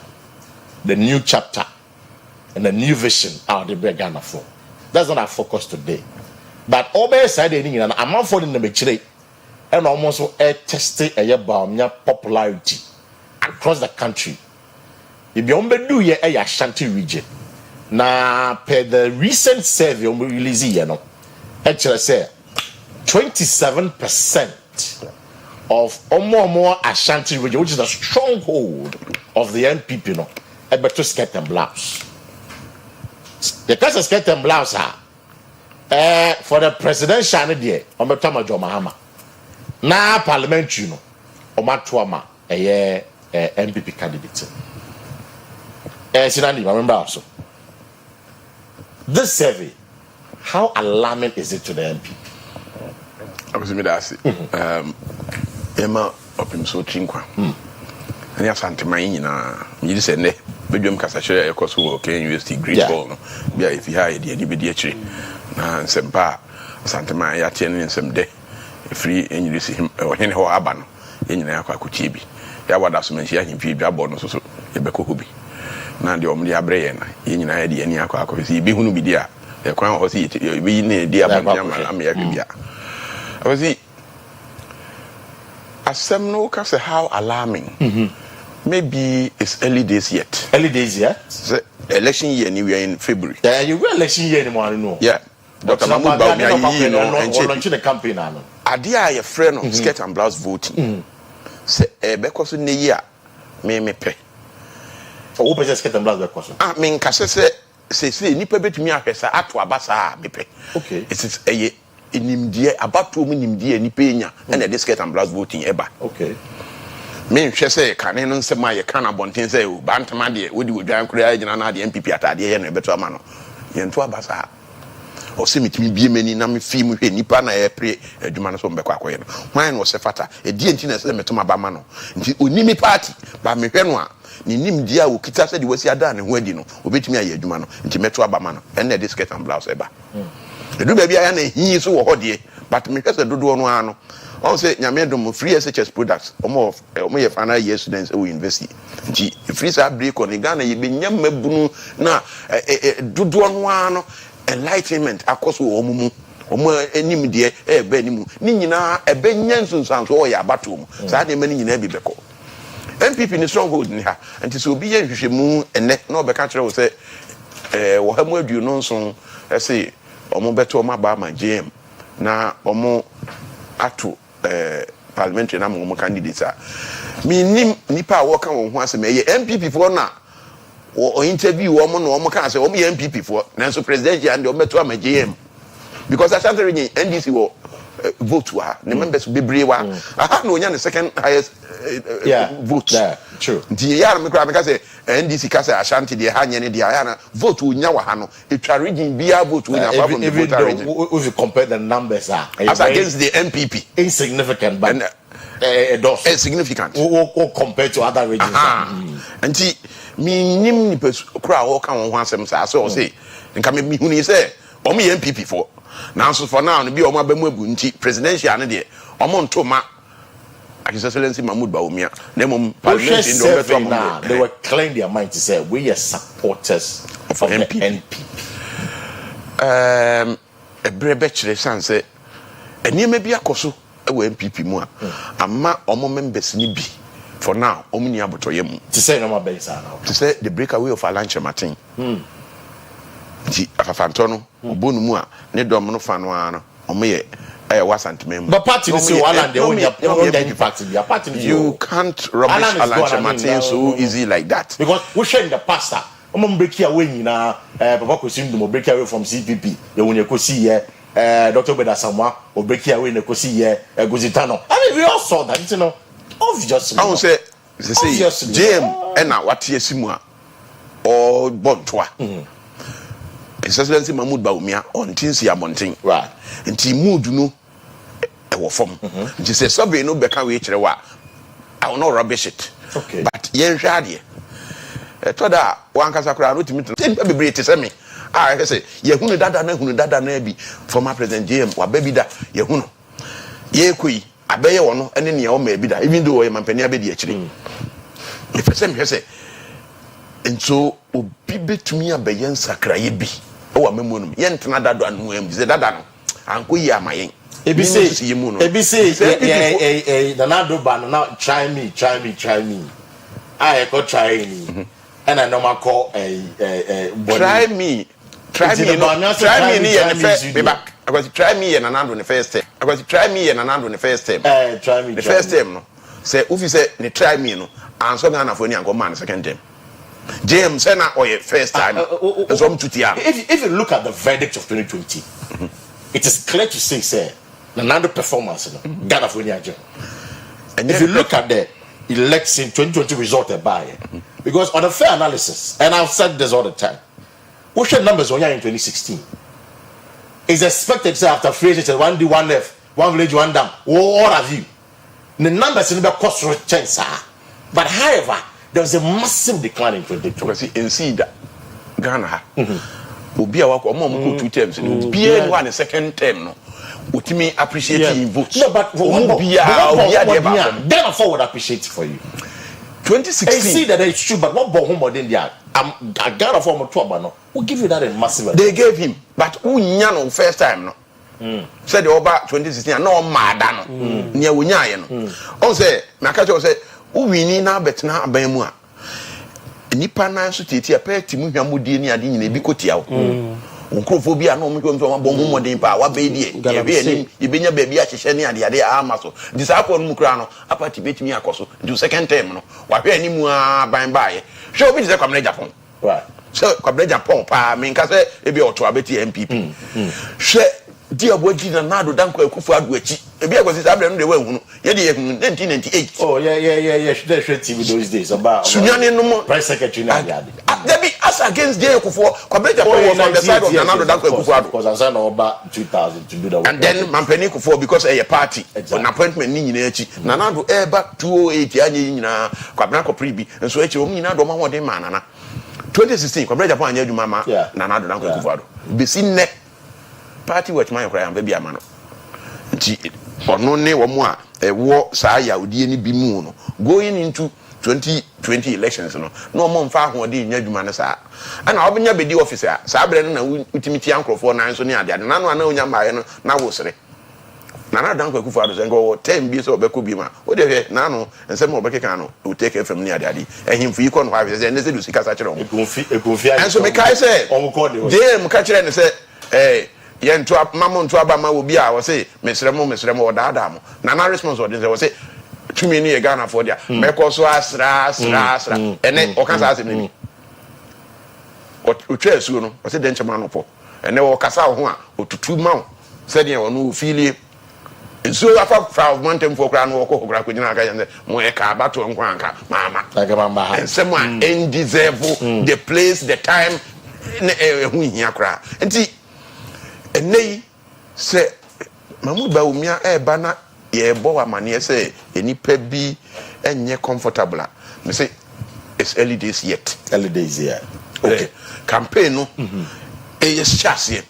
the new chapter and the new vision out of the Ghana for. That's not our focus today. But over side and I'm not following the mature and almost testing a year popularity across the country. If you do ye a Ashanti region, now per the recent survey we release actually say 27% of more Ashanti region, which is a stronghold of the NPP, a better skirt and blouse. The case of skirt and blouse for the presidential idea, Ometama Mahama. Now parliamentary, Omatuama, a MPP candidate. Sinani, remember also. This survey, how alarming is it to the MP? I was in Emma up in so chinkwa. And yes, Santa Marina, you said, ne, Bedroom Cassache, of course, okay, University Great Ball. Yeah, if you hide the NBD, and some bar, Santa Maria, 10 in some day, free, and you see him or Hen Ho Aban, in Aqua Kuchibi. There was some mention in Fibia Bonus, so a Becobi. Now the Omnia Brain, in idea, any Aqua, he be who be there. The crown was it, we need dear America. I was it. As some no say how alarming. Maybe it's early days yet. Early days yet? Election year, we are in February. Yeah, you will election year anymore, no? Yeah. Dr. Mahmoud Bawumia, you know, and launching the campaign. Adia, your friend of skirt and blouse voting. Say, because in the year, me pay. Who pays skirt and blouse because? I mean, Cassette say, Nipper bet me a pesa at Wabasa, me pay. Okay. It is a in dear about 2 minutes, dear Nipena, and a skirt and blouse voting ever. Okay. Me say can say my kana bontin say bantama de we do dwan kura agina na de MPP atade ye no beto ama no ye nto abasa o se mitimi bie mani na me fi mu hwe nipa na ye pre adwuma no so mbekọ akoye no hwan no se fata e die nti na se metoma ba ma no nti onimi party ba me hwe no a ni nim dia o kita se de wasi ada ne ho adi no obetimi aye adwuma no nti meto aba ma no ene de skirt and blouse eba edu ba bia ya na hi so wo hode but me hwe se dodo no ano on say nyamedom free SHS products omo ye final year students we university nti free sa break on Ghana ye benyam mabunu na dodo no ano enlightenment akoso omumu omo enim de ebe anim ni nyina ebe nyansunsanso o ya abatom sa de mani nyina bi beko MPP ni stronghold ni ha nti so obi ye hwehwemu ene na obeka kire wo say wo ha mu adu no nso say omo beto omo ba ma GM na omo ato parliamentary na mo candidates a me nim nipa wo ka won ho asem ye MPP for na o interview wo mo no mo ka say wo ye MPP for na so president and o meto am GM because I can't really NDC wo vote wa the members bebre wa aha na onya the second highest vote. Yeah, true. Nti ya me kra me ka say NDC ka say Ashanti de ha nye ne de ya na vote onya wa ha no etwa region bia vote onya apart from the voter region. If you compare the numbers as against the MPP insignificant but insignificant or compared to other regions. Nti me nim ni kra wo ka won ho asem sa so say nka me hu ni say o me MPP for now so for now no bi o ma ba mu abu nti presidential ne de o mo ntoma His Excellency Mahmoud Bawumia nemom parliament in the they were clearing their mind to say we are supporters of NPP. A brebe chire san say enima bi akoso e wo MPP mu a ama omo members ni bi for now omo ni abotoye mu to say no more base now to say the breakaway of Alanche Martin di afafanto no obonu mu a ne dom no fa no ano omo ye but party is still Alan the only party. You can't rubbish Alan Martin so easy like that. Because we share in the past. I'm break away na Papa Kwesi do break away from CPP. You when you go see here Dr. Beda Samwa or break away na go see here Gozitano. I mean we all saw that, you know. Obviously. I won't say JM and now what yesimu a or Bontoa. His Excellency Mahmoud Baumia on Tinsi Amonting. Right. And he moved, you know, a form. She says, Subway no becca which I will not rubbish it. Okay. But yen shadi. Toda, one Casacra, no to me to be to send me. I say, Yahuna Dada Nebi, former President James, or baby da, Yahuno. Ye kui, I bear one, and then you may be that, even though I'm a penny actually. If I say, and so, be to me a bayan sacrayebi. Oh, a memory, yent another one who am the Dadano, and we are my ABC, the Nado ban now try me. I got try me, and I know my call a try me, try me, and first be back. I was try me and another the first time. I was try me and another the first time. Try me the first time. No, say if you say they try me, no, and so Ghana for any and man second time. James, say now or your first time. If you look at the verdict of 2020, it is clear to say, another performance, Ghana for any. And if you look at the election 2020 result by because on a fair analysis, and I've said this all the time, we share numbers on in 2016. It's expected to after 3 years, one D, one left, one village, one dam, all of you. The numbers in the cost chance, but however, there was a massive decline in 2020. In see that Ghana will be our mom 2 terms, be one a second term. No. Would me appreciate votes? No, but then I forward appreciate for you. 2016. I see that it's true, but what home more than that? I got a form of trouble. No, who give you that a massive? They gave him, but who no first time no. Said the over 2016 no madano near Wunya. On say, Nakacho say, who we need now bet now Bemua. Nipa na so tete a pet mu hwamodi ni ade nyina bi kotia wo. Onkrofobia na omo kwom so mabon homodin pa wa be die. Ye benya ba bi a hyehye ne ade amaso. Disciple no mu kra no apati betimi akoso. Do second term no. Wa hwe ani mu a ban bae. Hwe obi dey kwamna Japan. Right. So kwamna Japan pa me nka se e bi oto abeti MPP. Hwe dia boji na nado danko akufu adu achi. E bi akosi sabre no de wa hunu. Ye de ye hunu 1998. Oh yeah. Should TV those days about Sunyane no press secretary na ade. There be as against Jay Kufuor, Kwabena was on the side of Nando Danko Kufuor because I signed over 2000 to do that. And then Mampeni Kufuor because a party an appointment ni nyina echi. Nando back 208 anye nyina Kwabena ko pribi nso echi omu nyina do ma wode ma nana. 2016 Kwabena Japan anya adwuma ma Nando Danko Kufuor. Besi ne party watch man kra am be ama no. Nti ono ne wo mu a wo saa ya odie ni bi mu no going into 2020 elections no mo mfa ahode nya dwuma ne saa ana obenya bedi officer saa bre no na utimiti ankrofo na nso ne ade ade na no ana onya mbaye no na wo sere na na dan kwaku fado zengo wo tem bi so obeko bi ma wo de hwe na no nsem obekeka no o take fm ne ade ade ehimfu yi ko no ha be ne se du sika sa kire wo ekonfi enso me kai se dem ka kire ne se ye nto mamo nto aba ma wo bi a wo se mesremo wo daada mo na response wo de se wo se tumi ni Ghana for dia meko so asra ene o kan sa asem ni o twa asu no o se den chema no po ene o kasa ho a o tutu ma o se de o no fili so afa fra montem for kra no ko kra ko nyina aka yende mo e ka bato nko anka mama like mama ensem a deserve the place the time hu hia kra enti enei se Mahmoud Baumia ba na ye bo wa mane say enipa bi enye comfortable me say it's early days yet okay campaign no yes chase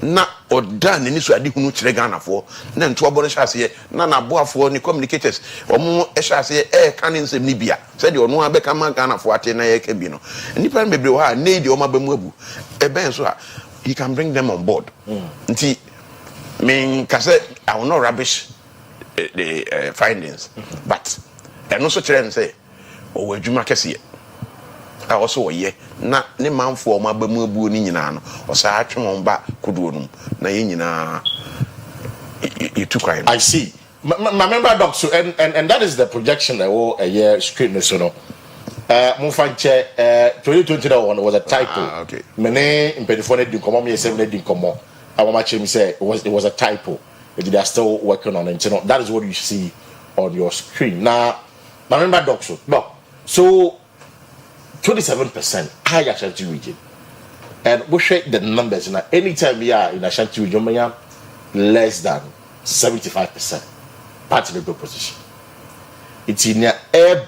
na oda ne ni so ade hunu kire Ghana fo na nto obo ne chase na na boafo ni communicators omo chase kan nsem ni bia say de ono abeka man Ghana fo ate na ye ka bi no enipa bebre wo ha need o mabamu abu ben so he can bring them on board nti me kase I will not rubbish the findings but and also try and say o wadwuma kese a also ye na ne manfo o mabamu abu ni nyina no o sa atwe won ba kodo no na ye nyina you crime. I see my member doc so and that is the projection that will a year screen so no Mufanche 2020 was a typo. Okay. Mene impedifone di komo me 7 di komo. Awamache me say it was a typo. They are still working on it. You know, that is what you see on your screen. Now, my member doc so 27% high Ashanti region. And we share the numbers now. Anytime we are in Ashanti region, we are less than 75% party level position. It's in your air.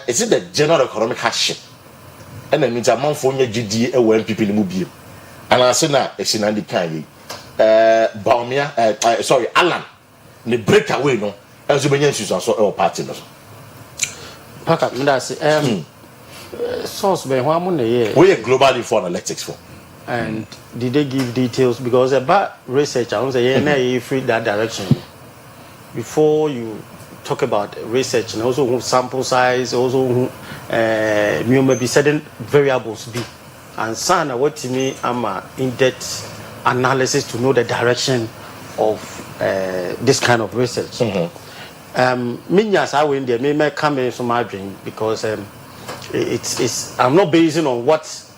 It's in the general economic hardship. And then it's a month for your GD and when people move. And I say now, it's in Andy Kanye. Baumia, sorry, Alan. The breakaway, no, as you mentioned, so our party. Pack up, that's source by one money. We are globally for analytics for. And did they give details? Because about research, I want to say, free that direction. Before you talk about research and also sample size, also you may be certain variables be. And son, what to me, I'm in-depth analysis to know the direction of this kind of research. Minyas I win there may come in from my dream because it's I'm not basing on what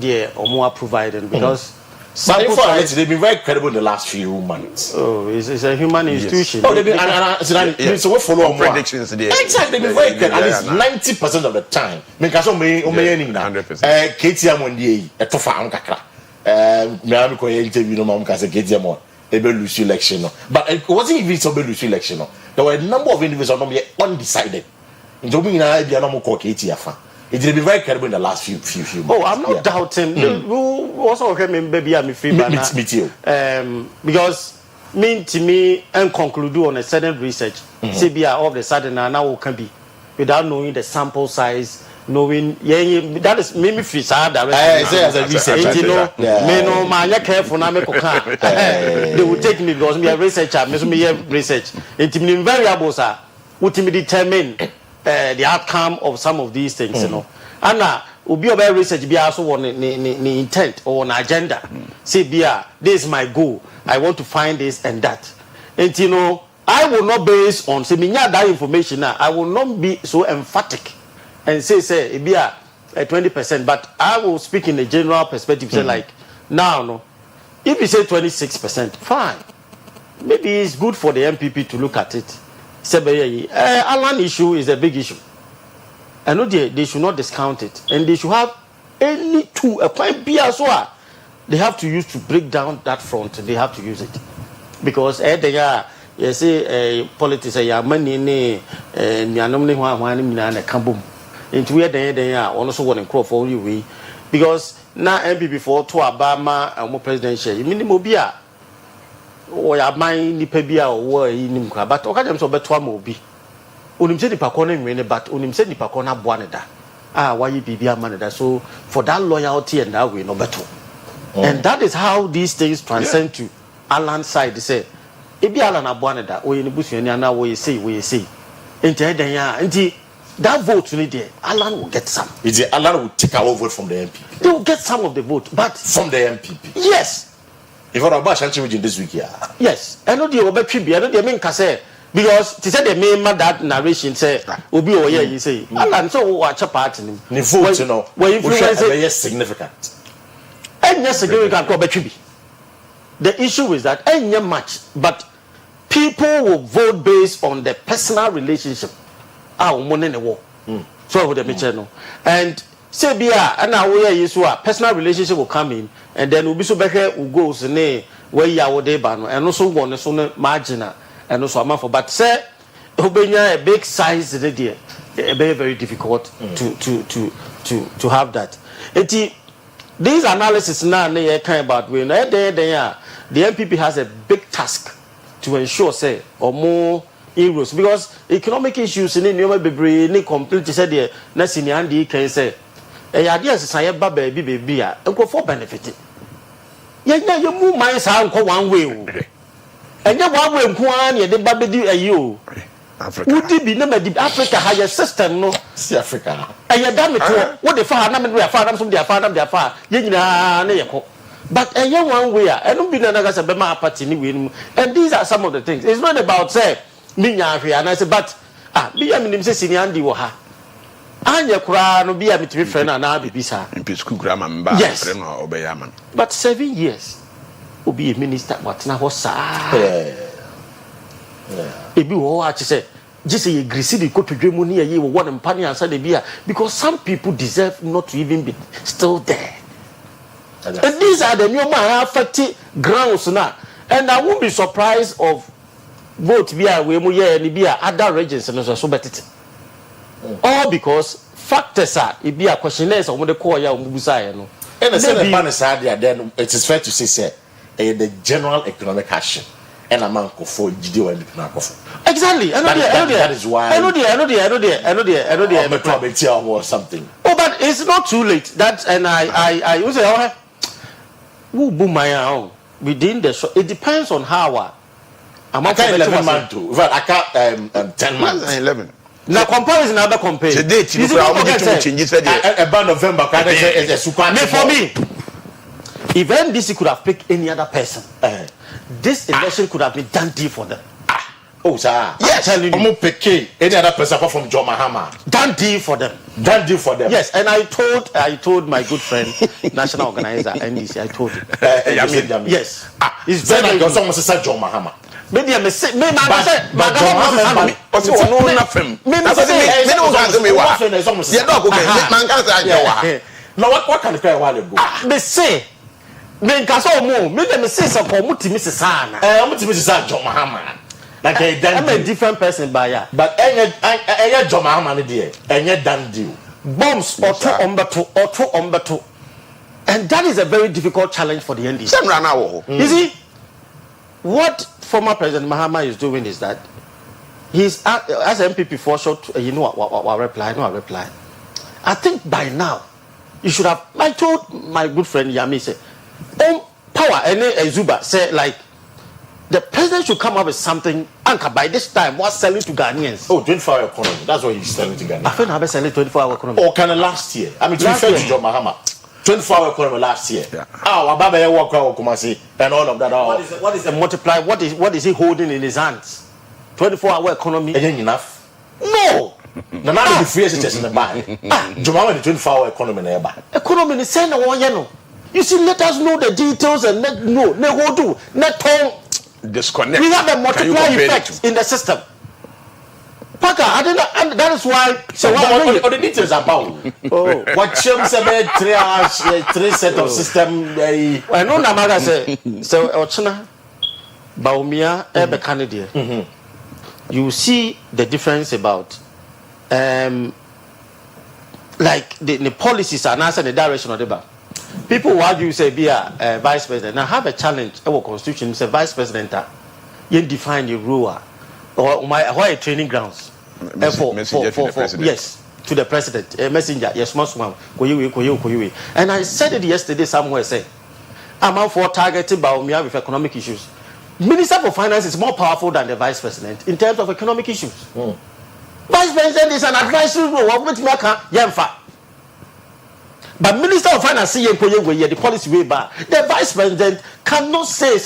the Omoa provided because sample size they've been very credible in the last few months. Oh, it's a human institution. Oh, they've been so we follow predictions there. Exactly, they've been very credible. At least 90% of the time. Because on me 100%. KTM on the etofa kakra. Me am ko interview no mam ka say KTM ebe lose election no. But it wasn't even so lose election no. There were a number of individuals not yet undecided. Into me na be no ko KTM. It will be very credible in the last few months. Oh, I'm not doubting. We also remember baby I'm free me too. Because to me and conclude on a certain research. CBI all of a sudden now can be without knowing the sample size, knowing that is maybe free side as a research. You know, me no man careful na me koka. They will take me because me a researcher, me research. Into variables are what me determine the outcome of some of these things, you know. And ubi obe research be also on the intent or an agenda. Say, this is my goal. I want to find this and that. And you know, I will not base on say that information now. I will not be so emphatic and say it be 20%. But I will speak in a general perspective. Say like now, no, if you say 26%, fine. Maybe it's good for the MPP to look at it. Alan issue is a big issue. I know they should not discount it, and they should have any tool, a point B as well. They have to use to break down that front. They have to use it because they are you say politics money ne nianom ne hwan mina na kabom. Into where they are also want to call for you because now MPP for to Obama and presidential. You mean mobia. Or ya man nipa bia o yinim kwa but okajam so beto am obi onim se nipa ko na nwene but onim se nipa ko na boa ne da why bibia man da so for that loyalty and that way no beto and that is how these things transcend to Alan side say e bia Alan aboa ne da o ye ne busuani ana wo ye say enti den ya enti that vote ni there Alan will get some. Alan will take our vote from the MPP. They will get some of the vote but from the MPP. Yes. If I about Ashanti region this week, yes, I know the Obetribi, I know the main case because they said the main that narration say Obi Oye you say and so watch a part in the vote, you know, where influence is significant. And yes, significant Obetribi. The issue is that ain't much, but people will vote based on the personal relationship. Money in the war. So with the channel and say bia and now where you so personal relationship will come in and then Ubi so behe will go ne where ya wo dey ba no and also one so marginal and also amount for but say obenya a big size there very very difficult to have that. These analysis now they kind about when the MPP has a big task to ensure say or more euros because economic issues in New Bebre ni complete said there na senior can say ideas say ba baby a enko for benefit yenya you move my sa enko one way o enye one way nko an ye de ba be di ayi o Africa udi bi na medi Africa higher system no si Africa eye da me to what the fa na me do ya fa na so dia fa ye nyina na ye ko but enye one way a eno bi na na say be ma party ni we no and these are some of the things. It's not about say me nya hwe and I say but bi ya minim say senior ndi wo ha anya kura no bia metimi friend na bibisa mp school grammar mba friend no obeyaman but 7 years obi a minister what na ho sa ebi wo a che say just say agree the go to Germany ye will want and answer the beer because some people deserve not to even be still there. And these are the new man affected grounds now. And I won't be surprised of vote via we and be other regions and so better. All because factors are it be a questionnaires on the core ya Mubusaya. No. And the same then it is fair to say the general economic action. And a man for GDO and exactly. That is why I know the or something. Oh, but it's not too late. That and I was say, who boom my own within the show. It depends on how. I'm not 11 months too. Well, I can't 10 months and 11. Now comparison, other compare. The date you changes about November. For me, even this could have picked any other person. This election could have been done deal for them. Oh, sir. Yes. I'm pick any other person apart from John Mahama. Done deal for them. Done deal for them. Yes, and I told my good friend, national organizer, NDC, I told him. Yes. It's very like someone said John Mahama. Maybe I may say, but John Mahama. What kind of guy while ago? They say. Men kaso mo me dem say say ko mutimi sesa na mutimi sesa John Mahama like I'm a different person by ya but enye John Mahama ne de enye dan deal bombs or two ombeto and that is a very difficult challenge for the NDC. You see what former President Mahama is doing is that he's as MPP for short you know what reply I think by now you should have I told my good friend Yami say power and Zuba say like the president should come up with something anchor by this time what's selling to Ghanaians. 24-hour economy, that's what he's selling to Ghanaians. I think I've been selling 24-hour economy or kind of last year. I mean to be fair to John Mahama 24-hour economy last year. Ababa walk Kumasi and all of that. What is the multiply? What is he holding in his hands? 24-hour economy ain't enough. No. No matter the free in the buy. John Mahama the 24-hour economy never. Economy is saying one year. You see, let us know the details and let disconnect. We have a multiplier effect in the system. Parker, that is why. So what the details about? What Chim said, three set of system. I know Namaga say so. Ochina, Baumia, Ebe Canada. You see the difference about like the policies are not in the direction of the back. People who argue say be a vice president. Now have a challenge. Our constitution say vice president. You define the rule or why training grounds for yes to the president. A messenger yes must koyi. And I said it yesterday somewhere. Say I'm out for targeting Baumia with economic issues. Minister for Finance is more powerful than the vice president in terms of economic issues. Vice president is an advisory role of which maker yemfa. But Minister of Finance the policy way back. The Vice President cannot say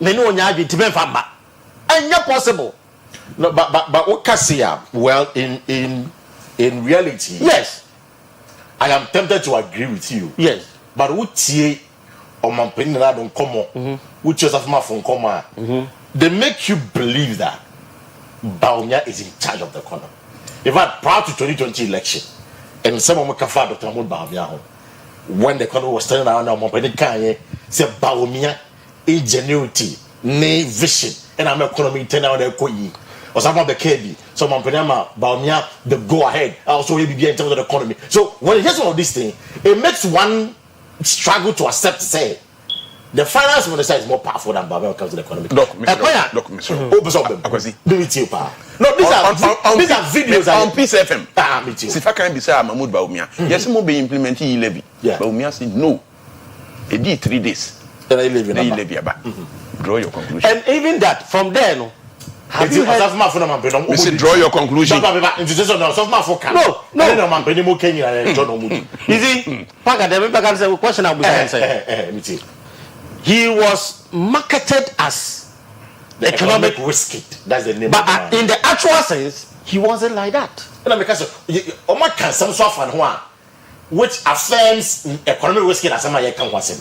me no nyabi to famba. And not possible. No, but what can say well in reality. Yes. I am tempted to agree with you. Yes. But what tie on my opinion don't come on. Which just my phone come they make you believe that Baumia is in charge of the economy. In fact, prior to 2020 election, and some of my Dr. Mahmoud Baumia when the economy was turning around, my opinion say Baumia ingenuity, ne vision, and I'm economy turning around the or some of the KB, so my opinion Baumia the go ahead. Also, will be in terms of the economy. So when you hear some of these things, it makes one struggle to accept say. The finance minister is more powerful than Baumia when it comes to the economy. Look, Mr. Do it you, pa. No, these are videos on Peace FM. Me too. If I can be say Mahmoud Baumia, yes, mo be implementing levy. Baumia said no. It did 3 days. Then I levy about. Draw your conclusion. And even that from there, no. Have you heard? Mr. Draw your conclusion. No. You see, Paga, the say question I was saying. He was marketed as the economic risky. That's the name. But in the actual sense, he wasn't like that. And because which affirms economic risky as somebody can say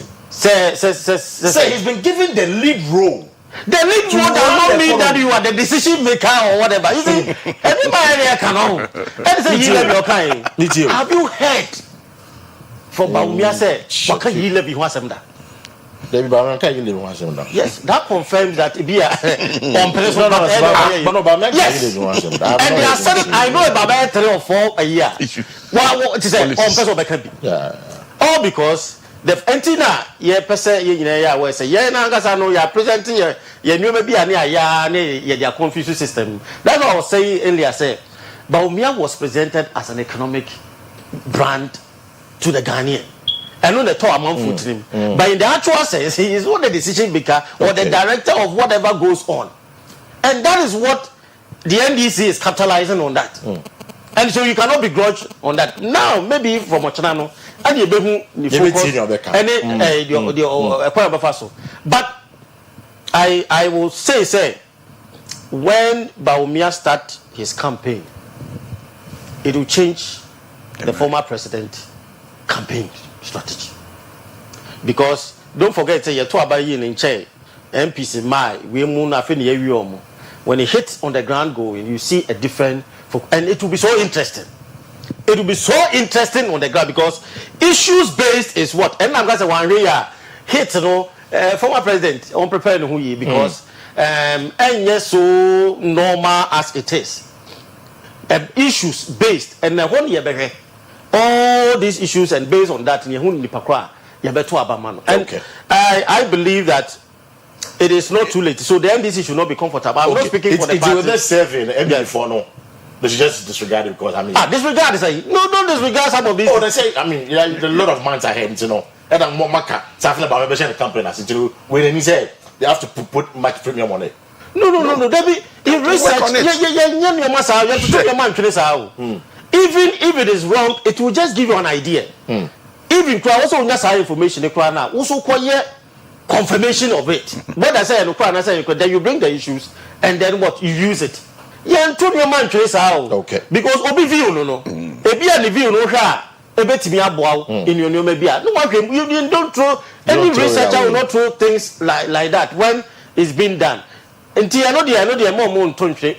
he's been given the lead role The lead vote does not mean that you are the decision maker or whatever. You see, anybody can know. And say he levy okay. Have you heard from Bawumia say what can he levy who asem da? David Bawumia can he levy who asem da? Yes, that confirms that it be a on person. Yes, and they are selling. I know about 3 or 4 a year. Well, it is on person can be. Yeah. All because the antenna ye person ye nyina we say ye na ngasa no you are presenting ye new maybe ani aya na ye their confusing system. That's what I was saying earlier. Say Bawumia was presented as an economic brand to the Ghanaian. And on the top among foot him. But in the actual sense, he is not the decision maker or the director of whatever goes on. And that is what the NDC is capitalizing on that. And so you cannot begrudge on that. Now, maybe from Ochanano, and you be focus but I will say when Bawumia start his campaign, it will change the former president campaign strategy. Because don't forget say you talk about in chair MPC my we moon afeni when it hits on the ground going, you see a different and it will be so interesting. It will be so interesting on the ground because issues based is what and I'm going to say one area hit former president on preparing who ye because and yes so normal as it is. Issues based and when you all these issues and based on that and I believe that it is not too late, so the NDC should not be comfortable. I'm not speaking for the party. It's this survey before no. They should just disregard it because disregard is don't disregard some of these. Oh, they say a lot of months ahead, you know. And I'm more maka something about the company as it when they say they have to put much premium on it. No. There be research. Even if it is wrong, it will just give you an idea. Even also information also confirmation of it. What I say then you bring the issues and then what you use it. Okay. Because obi view no. Ebi a view no hwa ebetimi aboa in your new maybe. No one you don't throw any researcher will not throw things like that when it's been done. Until I know the more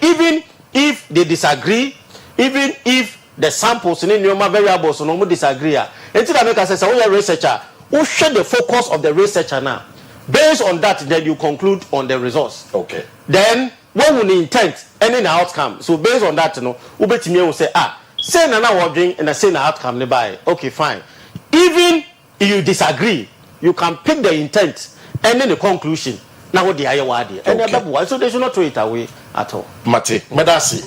even if they disagree, even if the samples in your variables no disagree. Until I make us say we are researcher, who share the focus of the researcher now. Based on that, then you conclude on the results. Okay. Then what will the intent and then the outcome? So based on that, Ubetimi will say, say na wording and say na outcome nearby. Okay, fine. Even if you disagree, you can pick the intent and then the conclusion. Now what the higher word and so they should not throw it away at all. Mate, Medasi,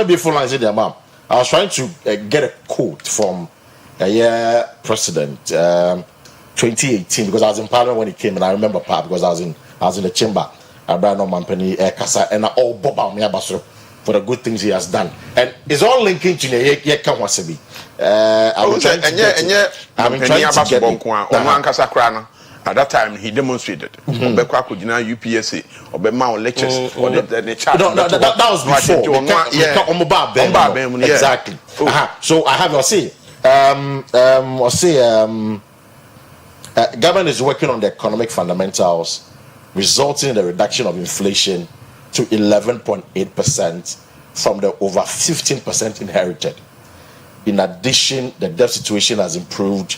before I say the ma'am, I was trying to get a quote from the president 2018 because I was in Parliament when he came and I remember part because I was in the chamber. I brought no company Kasa and all Boba me abasro for the good things he has done. And it's all linking to the Wasabi. I'm trying to get it. At that time, he demonstrated. Obekwa kujina UPSA, obema on lectures, or the chat. That was before. Exactly. So I have to say, government is working on the economic fundamentals, resulting in the reduction of inflation to 11.8% from the over 15% inherited. In addition, the debt situation has improved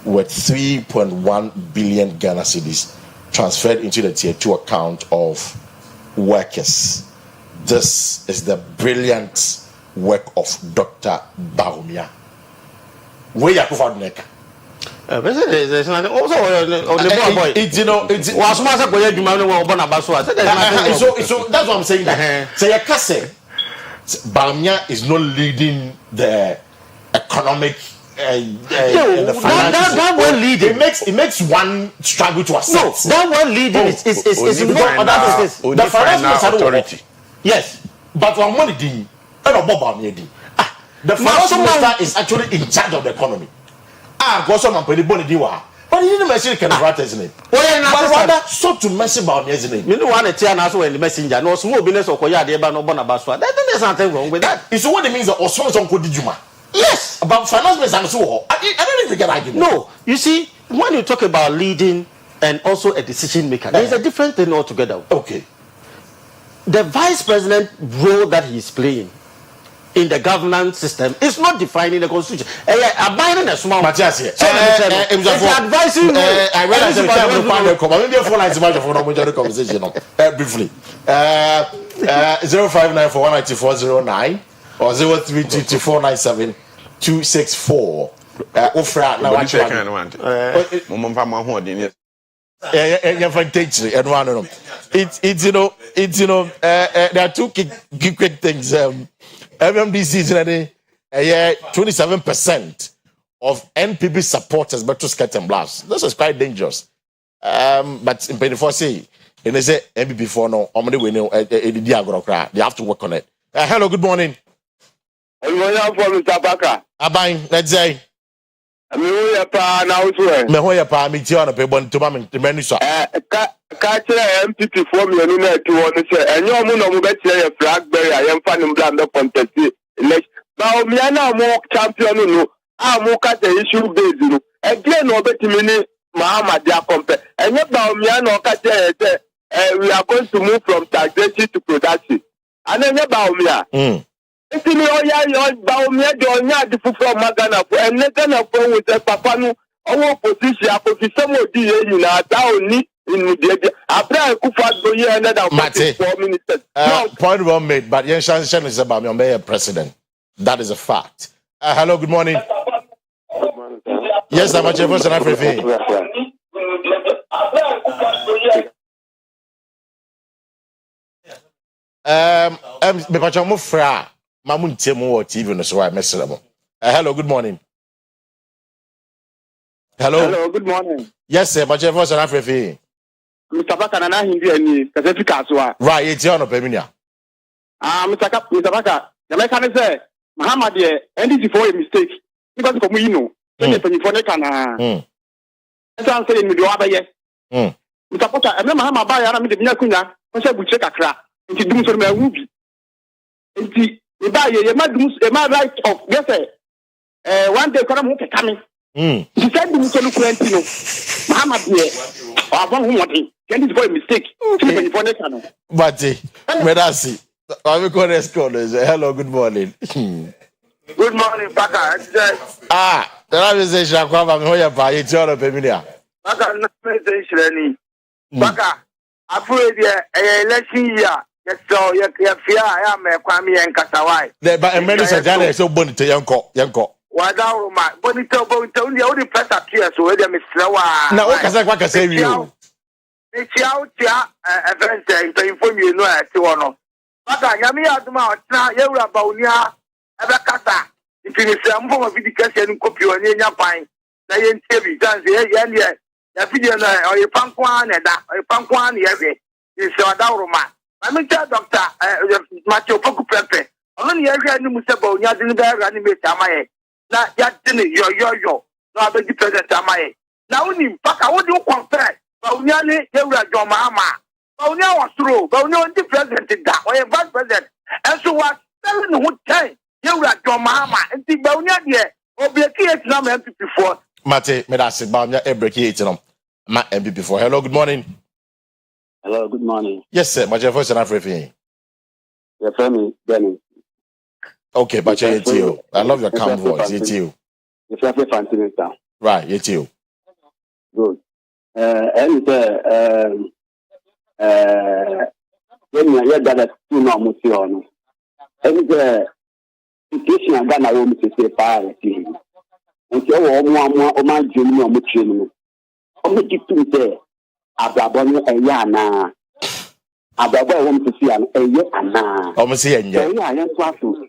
with 3.1 billion Ghana cedis transferred into the Tier 2 account of workers. This is the brilliant work of Dr. Bawumia. Where you have to neck? So that's what I'm saying. Say a kase, Bawumia is not leading the economic. That one leading it makes one struggle to assess. No, that one leading is not the finance authority. Yes, but one money the finance minister is actually in charge of the economy. But he didn't mention Kenyatta's name. But rather so to mention Bawumia's name. You know one tell us when the messenger no small business or koya de ba no bona baswa. There's nothing wrong with that. It's what it means that Osman Sonko Juma. Yes. About finance minister so I don't even get argument. No, you see, when you talk about leading and also a decision maker. There's a different thing altogether. Okay. The vice president role that he's playing in the governance system is not defined in the constitution. Abiding a small Matthias, it's advising. I realize the time we find a comment. Maybe a phone line is much for no conversation. Briefly, 059419409 or 0322497264. Offer now. What you can want? It's there are two quick things. MMDC is 27% of NPP supporters but to scatter and blast. This is quite dangerous. But in 24 say, and they say NPP for no, they have to work on it. Hello, good morning. Good morning, Mr. Baka. Abang, let's say. Oyerepa now too. Oyerepa, me too. On a paper to mama to many so. Catch MPP for me and you to want to say, and your moon on bet a flag bearer. I am finding bland up contest. Now, me and now more champion. No, I'm more cut the issue based. Again, no bet me, Mahama, they are compared. And yet, now, me and no catch we are going to move from taxation to production. And then about me. If you know, you're about me, you're not the from Magana, and let them phone with the Papano, our position, I put some of the in our town in the after Kufa go here another 4 minutes. Point well made, but Yen Shan is about your mayor president. That is a fact. Hello, good morning. Yes, I'm a Jefferson African. Me pacha mo fra mamu ntemu TV no so I message them. Hello, good morning. Hello, good morning. Yes, sir, but Jefferson African. Mr. Baka na hindi ani kasi kaswa. Right, it's on Peminia. Mr. Baka, the American say Muhammad here NDC for a mistake. Because come you know, when you for the kana. Someone say me do abaye. Mr. Baka, I remember Muhammad ba ya na me de nya kunya, o se buche kakra. Nti dum so me wubi. Nti e ba ye ma dum e ma right of yes one day kora mo ke kame. He said dum so no kurenti no. Muhammad here. Abon hu moti. Can this boy mistake? Okay. But Medasi, I'm going to call. Hello, good morning. Good morning, Baka. The organization I'm going to it's your opinion. Baka, Baka, I put the election year. So you fear I am a Kwame and Katawai. But a minister Janet so bonito Yanko. Wadao, my bonito, only the press appears so whether Mr. Now, what can say you? It's out event to inform you know at one. Baka, Yami Aduma, Yura Baunia, Abakata. If you say I'm going to be the copy on your pine, they ain't heavy, dance here, the video or your Pankwan and a Pankwan, yes, it's your Dauroma. I'm a doctor, Macho Poku Pepe. Only every animal Musabo, Yazin, animate Amae. Not yet, yo. No, I beg the president Amae. Now, Baka, what do you compare? Bauniani, you are your mama. Baunia was true, Baunia, the president did that, or a vice president. And so what 7 would say, you are your mama, and the Baunia, or be a kid number before. Mate, Medasi, Baunia, every kid, my MP before. Hello, good morning. Hello, good morning. Yes, sir, my Jefferson African. Your family, Benny. Okay, but it's you. I love your calm voice. It's you. Your family, fancy now. Right, it's you. Good. And when you hear that, you know, Musiano. And the situation I'm going to want to say, fire, and so, my junior, Muchino. Only to say, Ababon, a yana. Ababa want to see an a yana. Almost here, yeah. I am to.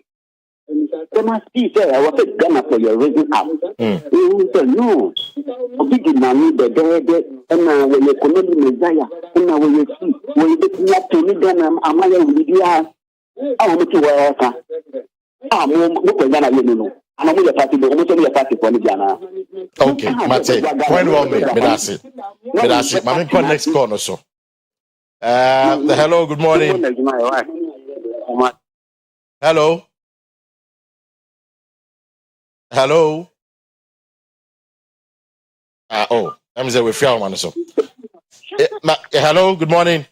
They must be there. I was a gunner for your raising up. You said, no. Big money, the day, and when you come in Messiah, and now when you see, when you get up to me, then I'm a with you. I want to wear off. I'm looking at you. I'm going to party, but I'm going to party for the Jana. Okay, Mate, point well made, Medasi. My next corner, so. Hello, good morning. Hello. Hello. I'm saying we feel one so. Hello, good morning.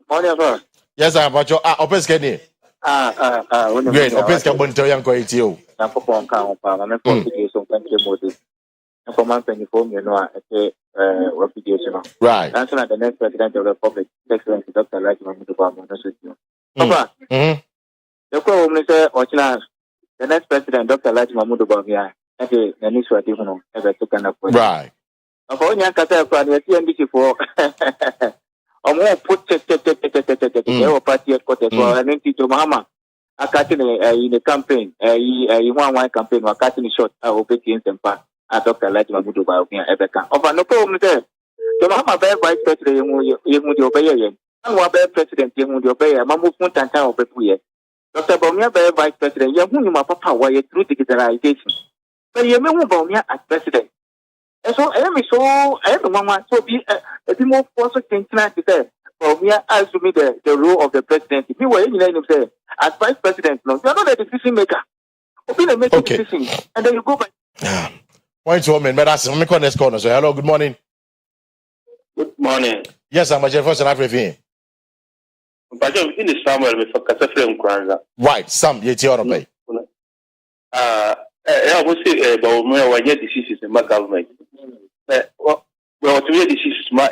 Morning, sir. Yes, I'm about your Opes Kenny. Great. Opes Kabonto Young Koitio. Napopon count, and reputation country Moses. And for my penny phone, you know, I say, reputation. Right. Answer the next president of the Republic, Excellent Dr. Lachman Mutuba, Papa, the problem is, the next president, Dr. Lachman Mutuba, the initial different ever took an appointment. Right. Upon Yankasa, the TNBC for a more put the party at Cote and empty to Mama. A cutting in the campaign, a 1 campaign, or cutting short, I will be in some part. Dr. Lachman Mutuba, Ebeka. Of no problem there. The Mama Bear Vice President, you would obey. And what Bear President, you would obey a Mamu Puntan of Pepuye. Dr. Bomia Bear Vice President, you whom my papa were through digitalization. But you may move Bomia as President. And so, I am Mama, so be a bit more forceful thing tonight to say. Bomia asked me the role of the President. If you were in any say, as Vice President, no, you are not a decision maker. You're making decision, and then you go back. Point to woman, but that's me next corner. So, hello, good morning. Good morning. Yes, I'm a Jefferson African. But I'm in the Samuel with a Casafre Kwanza. Right, some yet your pay. I would say about when you diseases in my government. Well, to me, this is my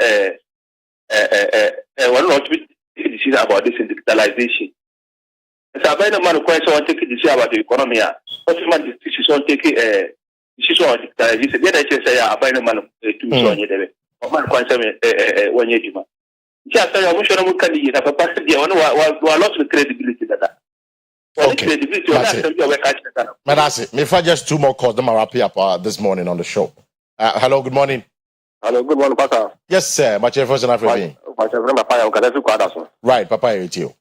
one not to be decision about this digitalization. It's a very man question on taking decision about the economy. What's the man decision taking decision on digitalization? Then I say, I buy a man to join you. Man question 1 year. Just I wish I would candidate a capacity on lost the credibility that. Okay. Manasi, if I just 2 more calls, then I'll wrap up this morning on the show. Hello, good morning. Hello, good morning, Papa. Yes, sir. My Jefferson African. Right, Papa, it's you.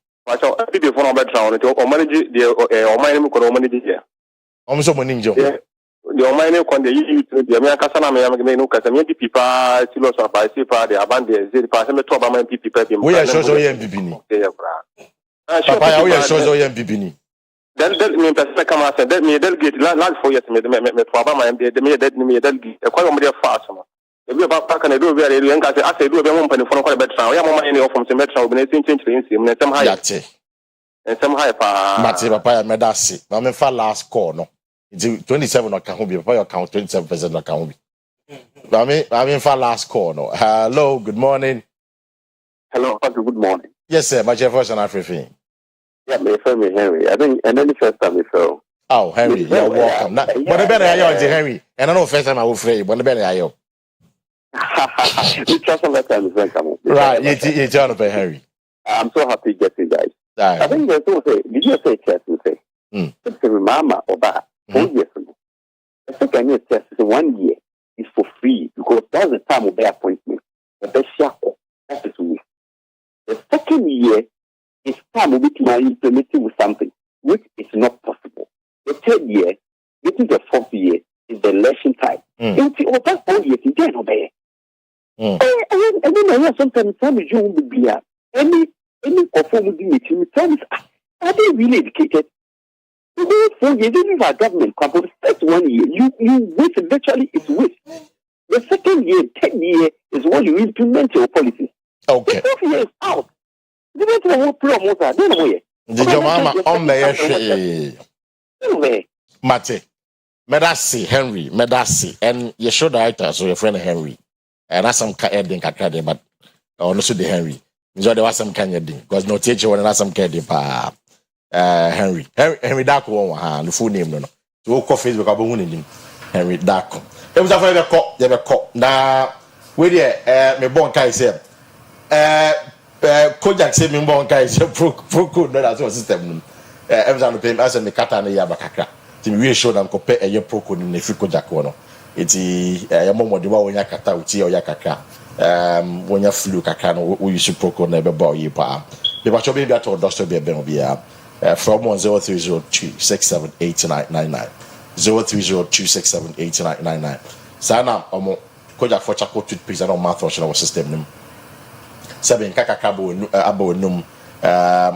People from Bedtown, or manage the manage here. Almost so many Joe. The Omani con the American Casana, people, Silos of Bicypa, the Abandon, the Parliament of Obama people. We are shows OM Papa, we are shows OM Bibini. Then me come out and let me delegate land for years, me Obama and the me that me delegate a quite a fast. If you back and I do very young, I say, do a woman from Bedtown. I am any of from the Metro, when I think him, and some high and some high Papa, Medasi. I'm in far last call, no. It's 27 or can be your account 27% or can be. I'm in for last call. No. Hello, good morning. Hello, good morning. Yes, sir. My Jefferson African. Yeah, my friend Henry. I think, and then the first time we fell. Oh, Henry, you're welcome. But the better I am, Henry, and I know first time I will free, but the better I am. Right, you're John of Henry. I'm so happy to get you guys. I think there's also, did you say chess? You say, it's a mama or bad. 4 years ago. The second year test is 1 year. It's for free because that's the time of their appointment. The best shackle. That is week. The second year is time of implementing with something which is not possible. The third year, this is the fourth year, is the election time. It's over 4 years, you can't obey. And then I hear sometimes you won't be here. Any performance in the are they really educated? You do 4 years, even if our government comes for the first 1 year, you waste literally it's waste. The second year, 10 year is when you implement your policies. Okay. The 4th year is out. You went to the whole program, then away. Did your mama on the Mate, Medasi, Henry, Medasi, and your show director, so your friend Henry. And that's some ending Kakade, but also the Henry. So there was some Kanyading, because no teacher when that's some Kadi. Henry Dako, the full name, no. To go Facebook, I've been Henry Dako. It was a very cop, they were cop. Now, with me born Kai said, Kojak said, me born Kai said, pro that's what system. Every the payment as a Kata and Yabakaka. To me, reassure them compare a year pro code in the Kojak. It's a moment when Yakata, Uti or Yakaka. When you flew Kakano, we used to pro code never bow you pa. The Bacho baby at all, Dr. Bia. From 0302678999 0302678999. Sana omo koja for chako toothpaste and mouthwash in our system nim. Seven kakakabo abo num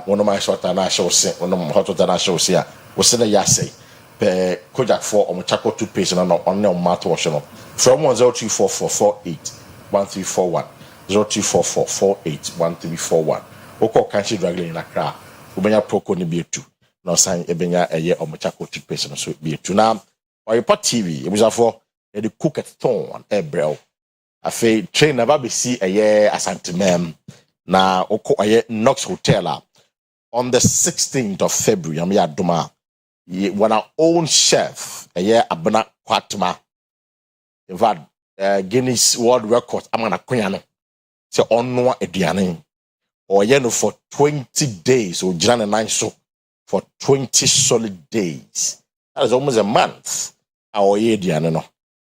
one of my short and I shall say one of my hot and I shall say was in a yase pe koja for omo chako toothpaste and on mouthwash from 10244481341 0244481341 oko kanchi draglin in Accra ubenya proko ni bietu na osan ebenya eye omochako toothpaste no so bietu na Oyerepa TV ebusafo e de cook at thorn ebrel afi train na ba be see eye asantemem na oko eye Knox Hotel on the 16th of February am ya doma when our own chef eye abna kwatma in fact Guinness World Record amana kunya no se onno aduane or no for 20 days or Jan and 9 so for 20 solid days. That is almost a month. Our aduane no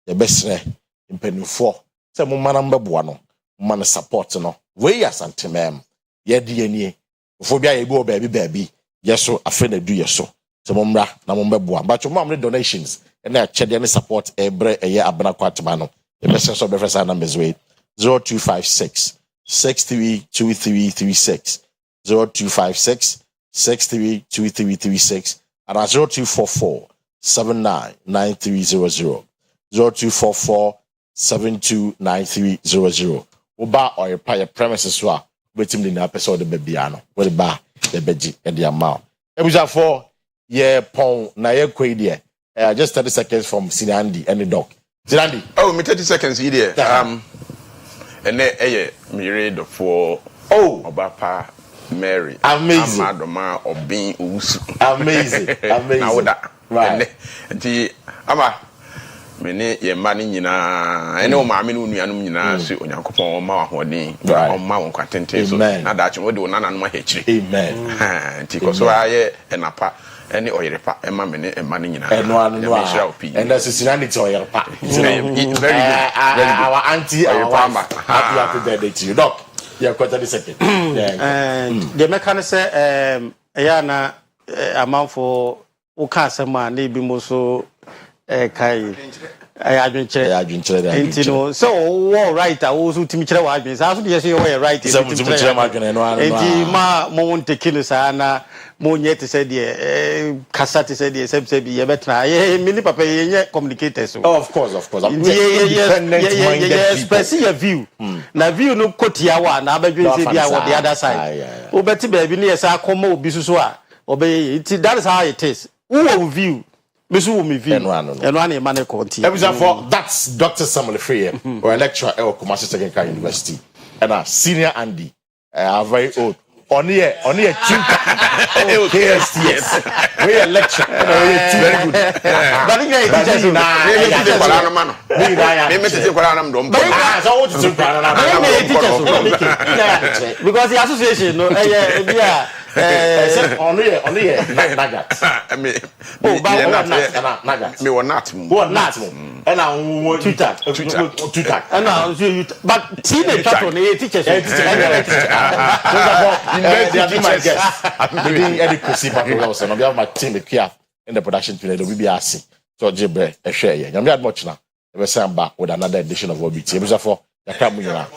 the best in penny for se mo manamba boano man support no we asante mem ye die nie fo bia ye go baby yeso afena du yeso se mo mra na mo mbeboa but mo am donations and na chede ne support ebre eye abana kwatma no the best so be first numbers way 0256 632336 0256 632336 and 0244 799300 0244 729300 Oba Oyerepa your premises so wetim the episode the babiano we ba the beji and the amount ebuja for ye pon na ye kwei there just 30 seconds from Sinandi and the dog Sinandi me 30 seconds here and then me read for Obapa Mary amazing Amadoma Obin Usu amazing now that right and ama mene ye mani nyina ene o maame no nuanum nyina so onyankopon ma wahode o ma won kwatente so na da chwe de onana no ahechire amen nti ko so aye enapa ene Oyerepa ema mene mani nyina eno anu and that's Sinandi Oyerepa very good our auntie happy birthday to you doc yeah quite a second and the mechanic say na amount for ukasema na bi mo so kai adwenkyere enti no so wo right wo timi kyere wa adwen sa so de say wo right timi kyere ma adwen no enti ma mo won take no sa na mo nye te say de kasa te say de se bi ye betra ye mini papa ye nye communicators so of course yeah express your view na view no kotia wa na abadwen say bia wo the other side wo beti ba bi ne ye sa akoma obi so a obey it that is how it is who view Misu mi view enwano emane konti for that's Dr. Samuel Free or a lecturer at Kumasi Technical University and a senior Andy very old only a KSTS we a lecturer very good but because the association no only Nagat. Me were not. And I want Tutak. And now you but teenage teachers. They are my guests. Being adequacy, but also I have my team here in the production today. The BBRC. So Jibre, a share. I'm not much now. Ever say I'm back with another edition of OBT. It was for the camera.